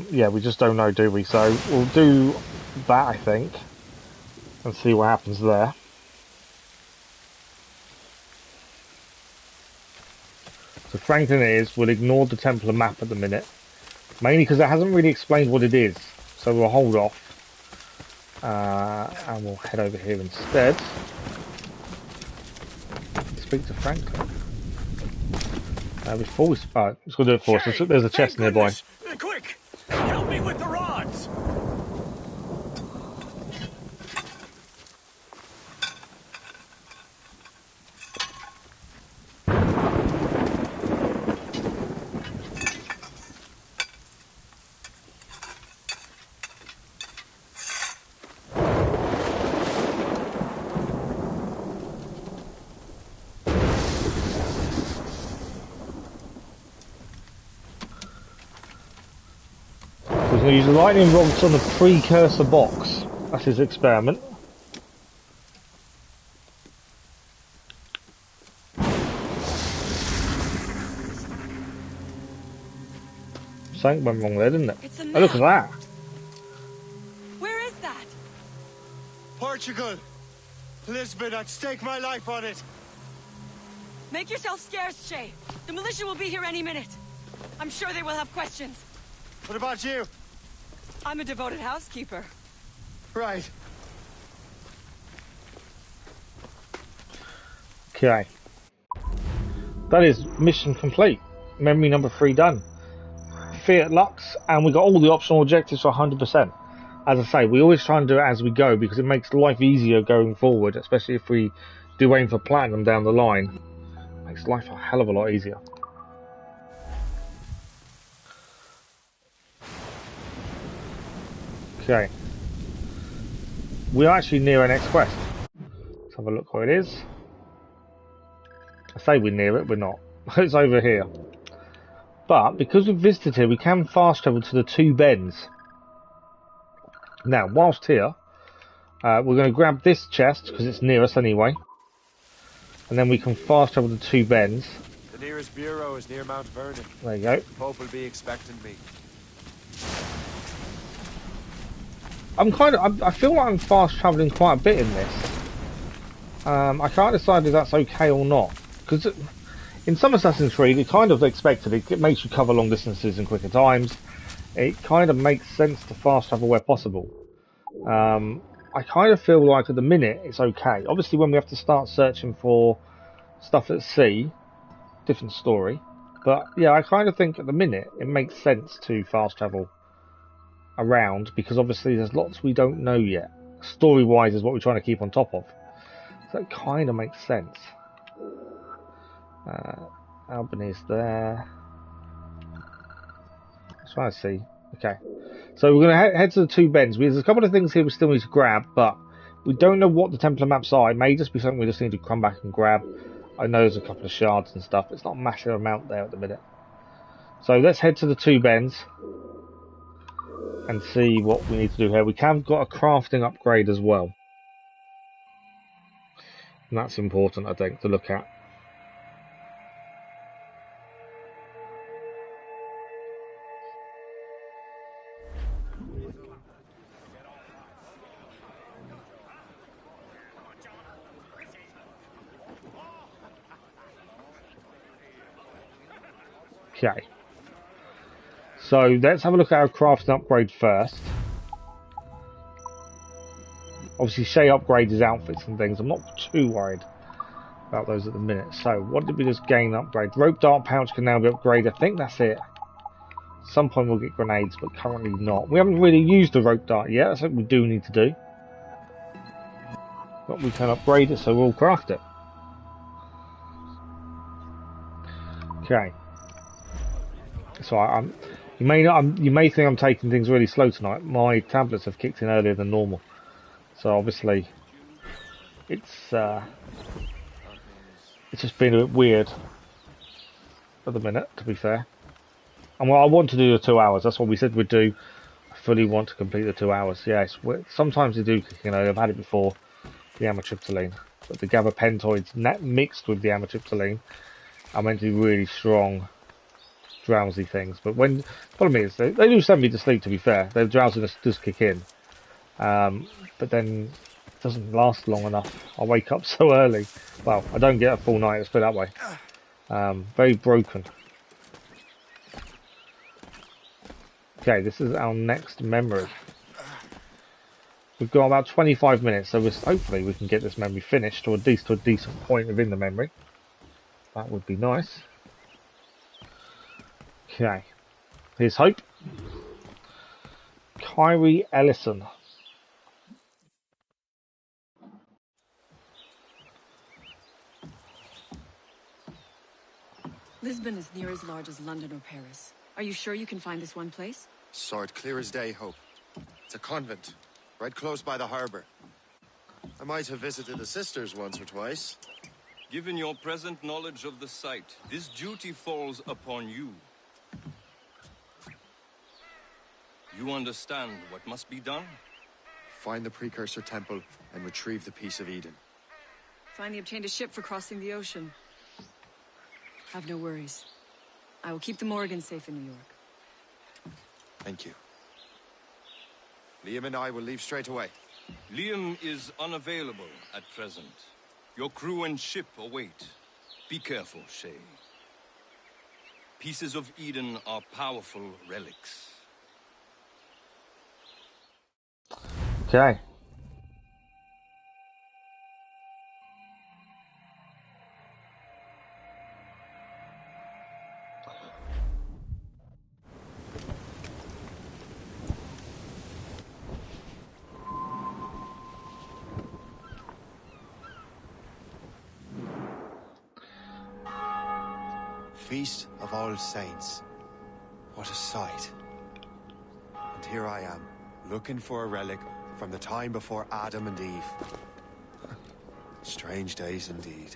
Yeah, we just don't know, do we? So we'll do that, I think, and see what happens there. So Franklin is, we'll ignore the Templar map at the minute, mainly because it hasn't really explained what it is. So we'll hold off, and we'll head over here instead. Speak to Franklin. Before we start, let's go do it for us. There's a chest nearby. Quick! Help me with the rods! He's going to use the lightning rods on the precursor box. That's his experiment. Something went wrong there, didn't it? It's a Oh, look at that. Where is that? Portugal! Lisbon, I'd stake my life on it! Make yourself scarce, Shay. The militia will be here any minute. I'm sure they will have questions. What about you? I'm a devoted housekeeper. Right. Okay. That is mission complete. Memory number 3 done. Fiat Lux, and we got all the optional objectives for 100%. As I say, we always try and do it as we go because it makes life easier going forward, especially if we do aim for platinum down the line. Makes life a hell of a lot easier. Okay. We are actually near our next quest. Let's have a look where it is. I say we're near it, we're not. It's over here. But because we've visited here, we can fast travel to the 2 bends. Now, whilst here, we're going to grab this chest because it's near us anyway. And then we can fast travel to 2 bends. The nearest bureau is near Mount Vernon. There you go. The Pope will be expecting me. I feel like I'm fast travelling quite a bit in this. I can't decide if that's okay or not. Because in some Assassin's Creed, it kind of expected it. It makes you cover long distances in quicker times. It kind of makes sense to fast travel where possible. I kind of feel like at the minute it's okay. Obviously, when we have to start searching for stuff at sea, different story. But yeah, I kind of think at the minute it makes sense to fast travel around because obviously there's lots we don't know yet. Story-wise is what we're trying to keep on top of. So that kind of makes sense. Albany's there. Let's try to see. Okay. So we're going to head to the 2 bends. There's a couple of things here we still need to grab, but we don't know what the Templar maps are. It may just be something we just need to come back and grab. I know there's a couple of shards and stuff. It's not a massive amount there at the minute. So let's head to the 2 bends and see what we need to do here. We have got a crafting upgrade as well. And that's important, I think, to look at. Okay. So let's have a look at our crafting upgrade first. Obviously, Shay upgrades his outfits and things. I'm not too worried about those at the minute. So, what did we just gain upgrade? Rope dart pouch can now be upgraded. I think that's it. At some point we'll get grenades, but currently not. We haven't really used the rope dart yet. That's what we do need to do. But we can upgrade it, so we'll craft it. Okay. So you may think I'm taking things really slow tonight. My tablets have kicked in earlier than normal. So obviously, it's just been a bit weird at the minute, to be fair. And well, I want to do the 2 hours. That's what we said we'd do. I fully want to complete the 2 hours. Yes, sometimes they do kick in early. I've had it before, the amitriptyline. But the gabapentoids mixed with the amitriptyline are meant to be really strong, drowsy things. But the problem is, they do send me to sleep, to be fair. Their drowsiness does kick in. But then it doesn't last long enough. I wake up so early. Well, I don't get a full night, let's put it that way. Very broken. Okay, this is our next memory. We've got about 25 minutes, so hopefully we can get this memory finished to a decent point within the memory. That would be nice. Okay. Here's hope. Kyrie Ellison. Lisbon is near as large as London or Paris. Are you sure you can find this one place? Saw it clear as day, Hope. It's a convent, right close by the harbour. I might have visited the sisters once or twice. Given your present knowledge of the site, this duty falls upon you. You understand what must be done? Find the precursor temple and retrieve the Piece of Eden. Finally obtained a ship for crossing the ocean. Have no worries. I will keep the Morrigan safe in New York. Thank you. Liam and I will leave straight away. Liam is unavailable at present. Your crew and ship await. Be careful, Shay. Pieces of Eden are powerful relics. Okay. Feast of All Saints. What a sight. And here I am, looking for a relic from the time before Adam and Eve. Strange days indeed.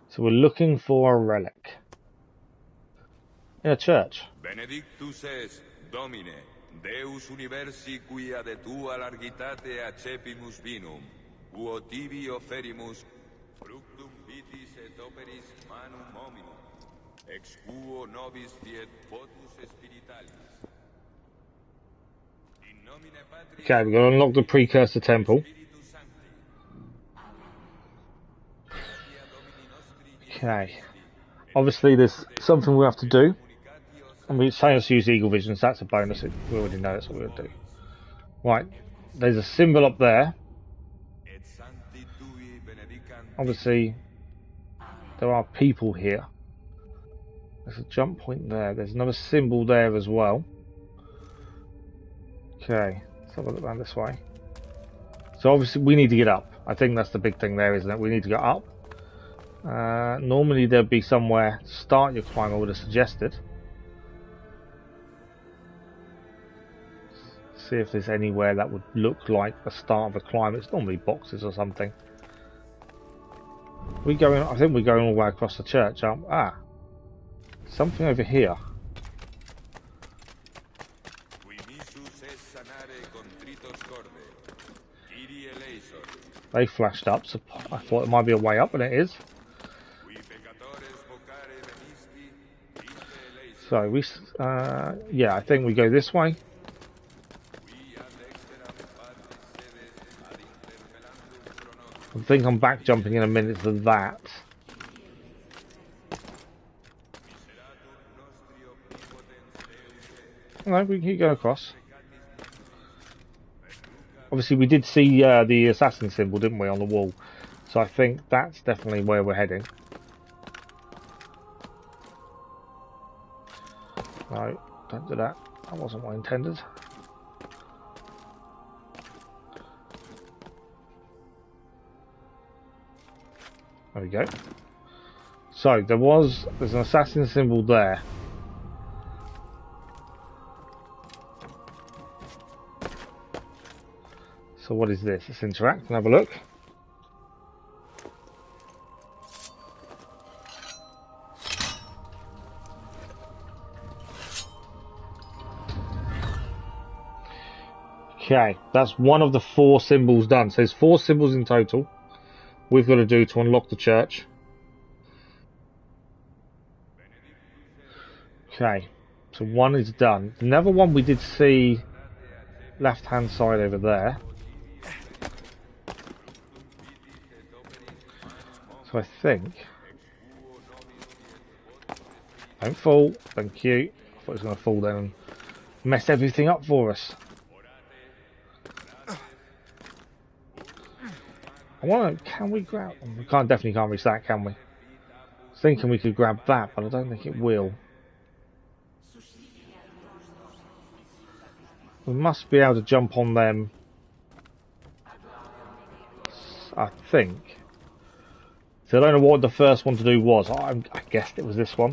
So we're looking for a relic. In a church. Benedictus est, Domine, Deus universi quia de tua largitate accepimus vinum, uo tibi offerimus, fructum vitis et operis manum hominum, ex quo nobis fiet votus spiritualis. In nomine Patris. Okay, we're going to unlock the precursor temple. Okay. Obviously, there's something we have to do. And we're saying us to use Eagle Vision, so that's a bonus. We already know that's what we're going to do. Right. There's a symbol up there. Obviously, there are people here. There's a jump point there. There's another symbol there as well. Okay. Let's have a look around this way. So obviously, we need to get up. I think that's the big thing there, isn't it? We need to get up. Normally there'd be somewhere to start your climb, I would have suggested. See if there's anywhere that would look like the start of a climb. It's normally boxes or something. We going? I think we're going all the way across the church. Something over here. They flashed up, so I thought it might be a way up, and it is. So we, yeah, I think we go this way. I think I'm back jumping in a minute to that. No, we can keep going across. Obviously, we did see the assassin symbol, didn't we, on the wall? So I think that's definitely where we're heading. No, don't do that. That wasn't what I intended. There we go. So there's an assassin symbol there. So what is this? Let's interact and have a look. Okay, that's one of the 4 symbols done. So there's 4 symbols in total we've got to do to unlock the church. Okay, so 1 is done. Another one we did see left hand side over there. So I think... Don't fall, thank you. I thought it was going to fall then and mess everything up for us. I want to... Can we grab... We definitely can't reach that, can we? I was thinking we could grab that, but I don't think it will. We must be able to jump on them. I think. So I don't know what the first one to do was. I guessed it was this one.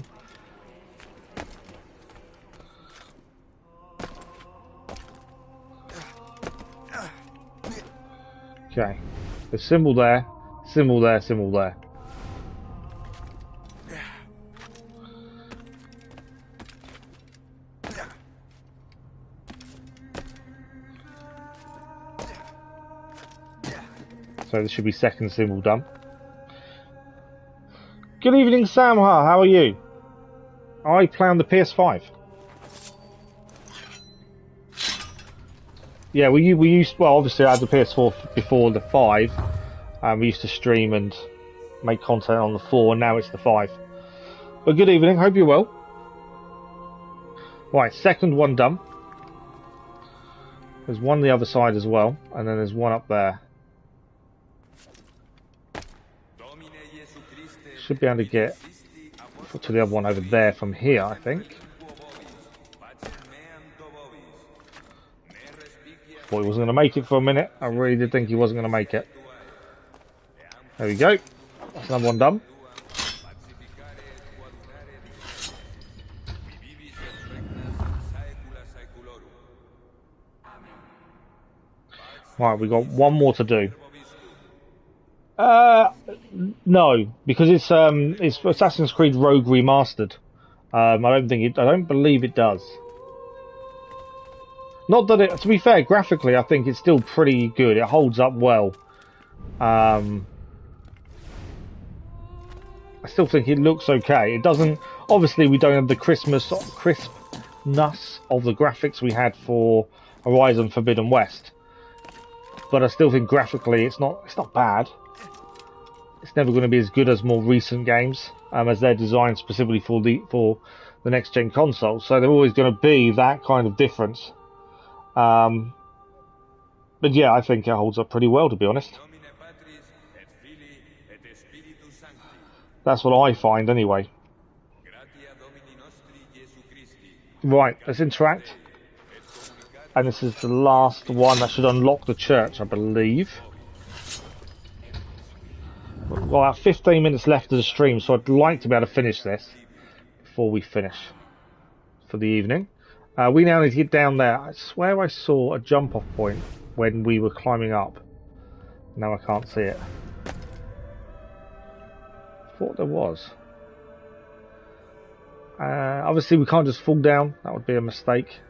Okay. The symbol there, symbol there, symbol there. So this should be second symbol done. Good evening, Samha. How are you? I play on the PS5. Yeah, we used, well, obviously I had the PS4 before the 5. We used to stream and make content on the 4, and now it's the 5. But good evening, hope you're well. Right, second one done. There's one on the other side as well, and then there's one up there. Should be able to get to the other one over there from here, I think. Thought he wasn't going to make it for a minute. I really did think he wasn't going to make it. There we go. That's another one done. Right, we got one more to do. No, because it's Assassin's Creed Rogue Remastered. I don't believe it does. Not that it, to be fair, graphically I think it's still pretty good. It holds up well. I still think it looks okay. It doesn't. Obviously, we don't have the crispness of the graphics we had for Horizon Forbidden West. But I still think graphically it's not bad. It's never going to be as good as more recent games, as they're designed specifically for the next gen console. So they're always going to be that kind of difference. But yeah, I think it holds up pretty well, to be honest. That's what I find anyway. Right, let's interact. And this is the last one that should unlock the church, I believe. We've got about 15 minutes left of the stream, so I'd like to be able to finish this before we finish for the evening. We now need to get down there. I swear I saw a jump-off point when we were climbing up. Now I can't see it. I thought there was. Obviously we can't just fall down. That would be a mistake.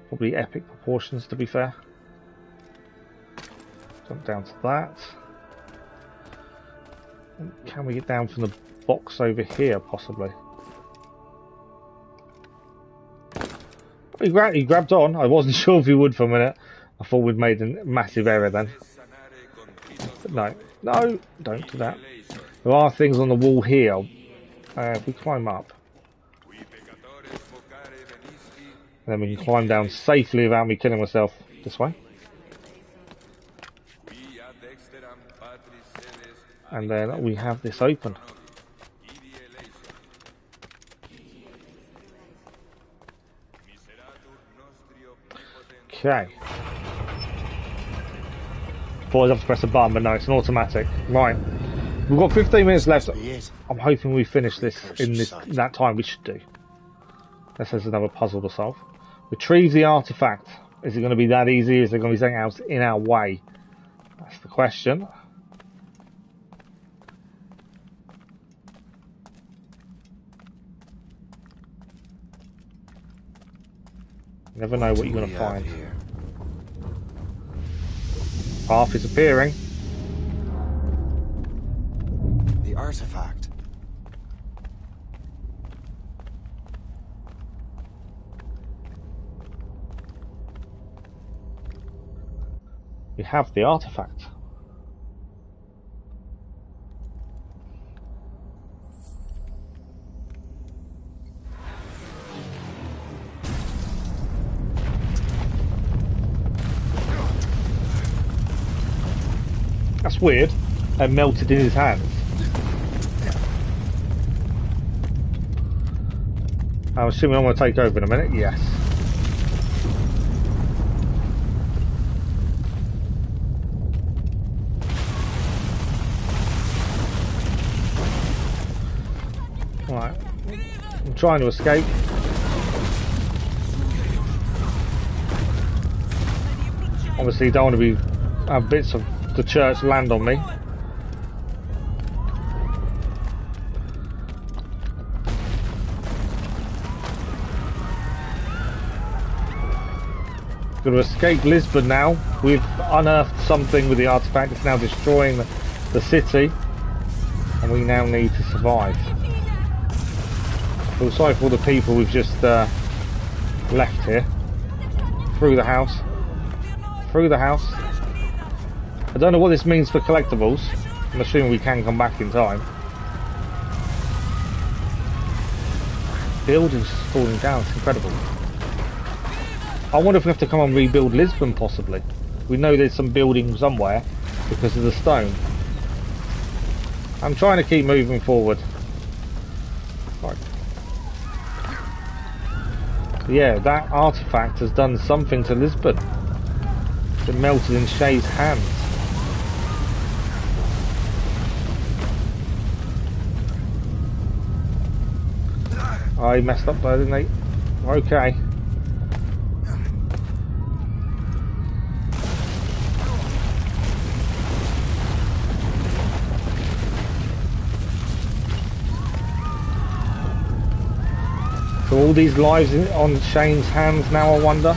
Probably epic proportions, to be fair. Jump down to that. Can we get down from the box over here, possibly? He grabbed on. I wasn't sure if he would for a minute. I thought we'd made a massive error then. But no, don't do that. There are things on the wall here. If we climb up, and then we can climb down safely without me killing myself this way. And then we have this open. Okay. Boys, I have to press a button, but no, it's an automatic. Right. We've got 15 minutes left. I'm hoping we finish this in that time. We should do. This is another puzzle to solve. Retrieve the artifact. Is it going to be that easy? Is there going to be something else in our way? That's the question. You never know what you're going to find. Path is appearing. The artifact. We have the artifact. That's weird. It melted in his hands. I'm assuming I'm going to take over in a minute. Yes. Right. I'm trying to escape. Obviously, you don't want to be have bits of the church land on me. Got to escape Lisbon now. We've unearthed something with the artifact. It's now destroying the city. And we now need to survive. Feel sorry for all the people we've just left here. Through the house. Through the house. I don't know what this means for collectibles. I'm assuming we can come back in time. Buildings falling down, it's incredible. I wonder if we have to come and rebuild Lisbon possibly. We know there's some building somewhere because of the stone. I'm trying to keep moving forward. Right. Yeah, that artifact has done something to Lisbon. It melted in Shay's hands. I messed up there, didn't I? Okay. So all these lives on Shane's hands now, I wonder?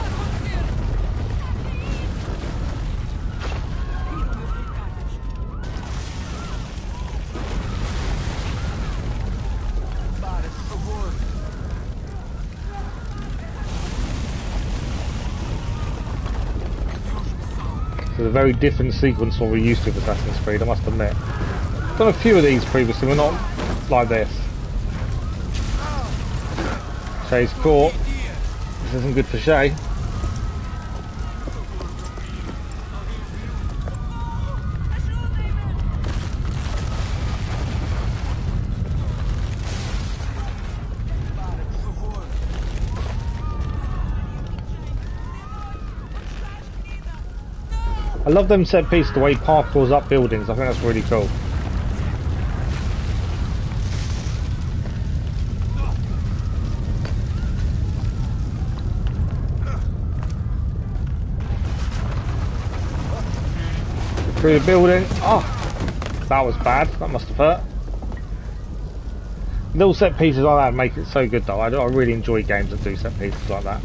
It's a very different sequence from what we're used to with Assassin's Creed, I must admit. I've done a few of these previously, we're not like this. Shay's caught. This isn't good for Shay. I love them set pieces, the way parkours up buildings. I think that's really cool. Through the building. Oh, that was bad. That must have hurt. Little set pieces like that make it so good though. I really enjoy games that do set pieces like that.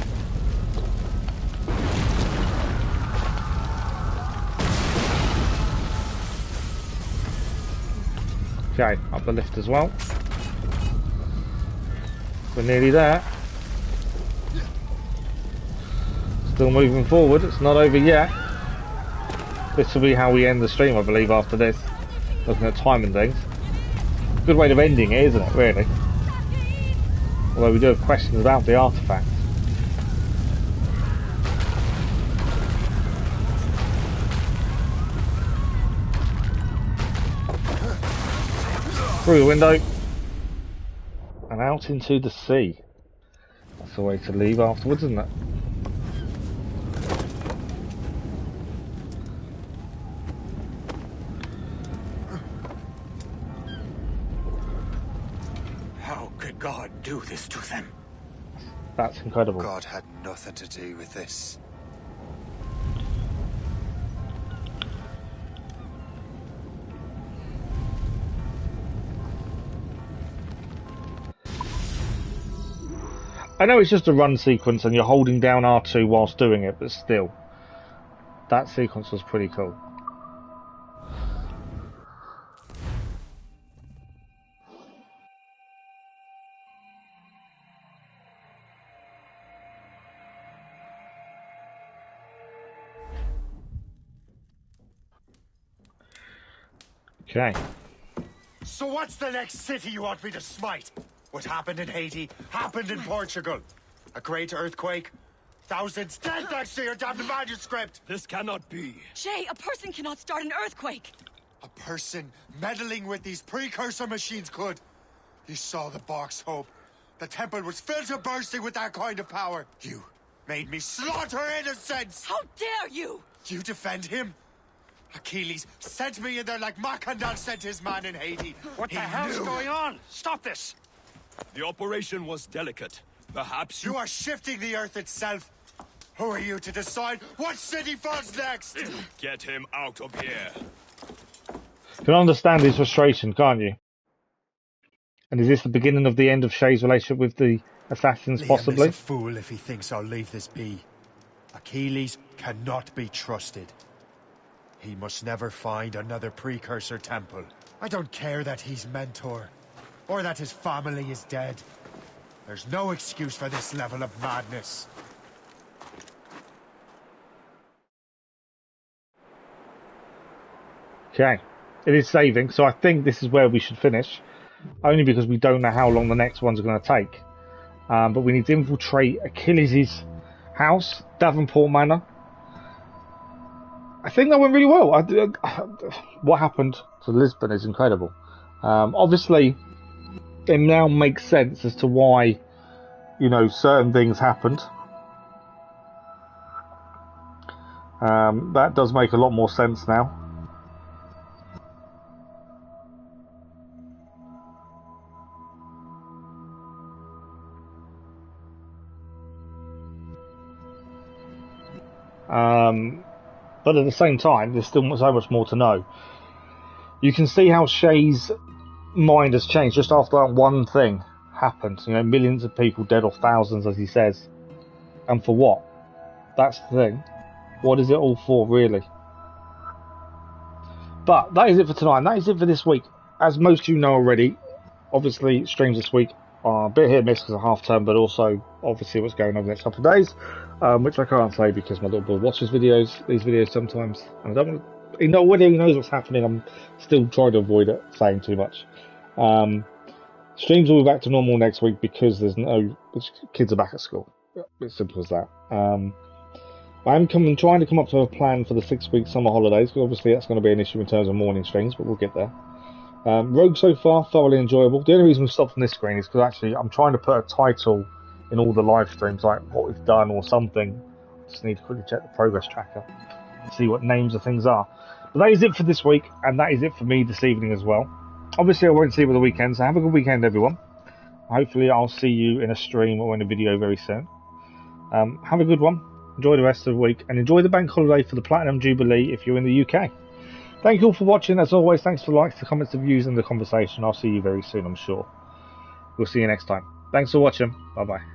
Okay, up the lift as well. We're nearly there. Still moving forward. It's not over yet. This will be how we end the stream, I believe, after this. Looking at time and things. Good way of ending it, isn't it, really? Although we do have questions about the artifacts. Through the window. And out into the sea. That's the way to leave afterwards, isn't it? God do this to them? That's incredible. God had nothing to do with this. I know it's just a run sequence and you're holding down R2 whilst doing it, but still. That sequence was pretty cool. Okay. So what's the next city you want me to smite? What happened in Haiti happened in Portugal. A great earthquake. Thousands dead thanks to your damned manuscript. This cannot be. Shay, a person cannot start an earthquake. A person meddling with these precursor machines could. You saw the box, Hope. The temple was filled to bursting with that kind of power. You made me slaughter innocents. How dare you? You defend him? Achilles sent me in there like Macandal sent his man in Haiti. What the hell's going on? Stop this! The operation was delicate. Perhaps you are shifting the earth itself. Who are you to decide what city falls next? Get him out of here. You can understand his frustration, can't you? And is this the beginning of the end of Shay's relationship with the assassins, Liam possibly? is a fool if he thinks I'll leave this be. Achilles cannot be trusted. He must never find another precursor temple. I don't care that he's mentor, or that his family is dead. There's no excuse for this level of madness. Okay, it is saving, so I think this is where we should finish, only because we don't know how long the next one's going to take. But we need to infiltrate Achilles' house, Davenport Manor. I think that went really well. What happened to Lisbon is incredible. Obviously, it now makes sense as to why, you know, certain things happened. That does make a lot more sense now. But at the same time, there's still so much more to know. You can see how Shay's mind has changed just after that one thing happened. You know, millions of people dead, or thousands, as he says. And for what? That's the thing. What is it all for, really? But that is it for tonight. And that is it for this week. As most of you know already, obviously streams this week are a bit hit and miss because of half term, but also obviously what's going on the next couple of days, which I can't say because my little boy watches these videos sometimes, and I don't want to, he knows what's happening. I'm still trying to avoid it saying too much. Streams will be back to normal next week because kids are back at school. It's simple as that. I'm trying to come up with a plan for the 6-week summer holidays, because obviously that's going to be an issue in terms of morning streams, but we'll get there. Rogue so far, thoroughly enjoyable. The only reason we stopped on this screen is because actually I'm trying to put a title in all the live streams, like what we've done or something. Just need to quickly check the progress tracker, see what names of things are. But that is it for this week, and that is it for me this evening as well. Obviously I won't see you with the weekend, so have a good weekend, everyone. Hopefully I'll see you in a stream or in a video very soon. Have a good one. Enjoy the rest of the week, and enjoy the bank holiday for the Platinum Jubilee if you're in the UK. Thank you all for watching. As always, thanks for the likes, the comments, the views, and the conversation. I'll see you very soon, I'm sure. We'll see you next time. Thanks for watching. Bye-bye.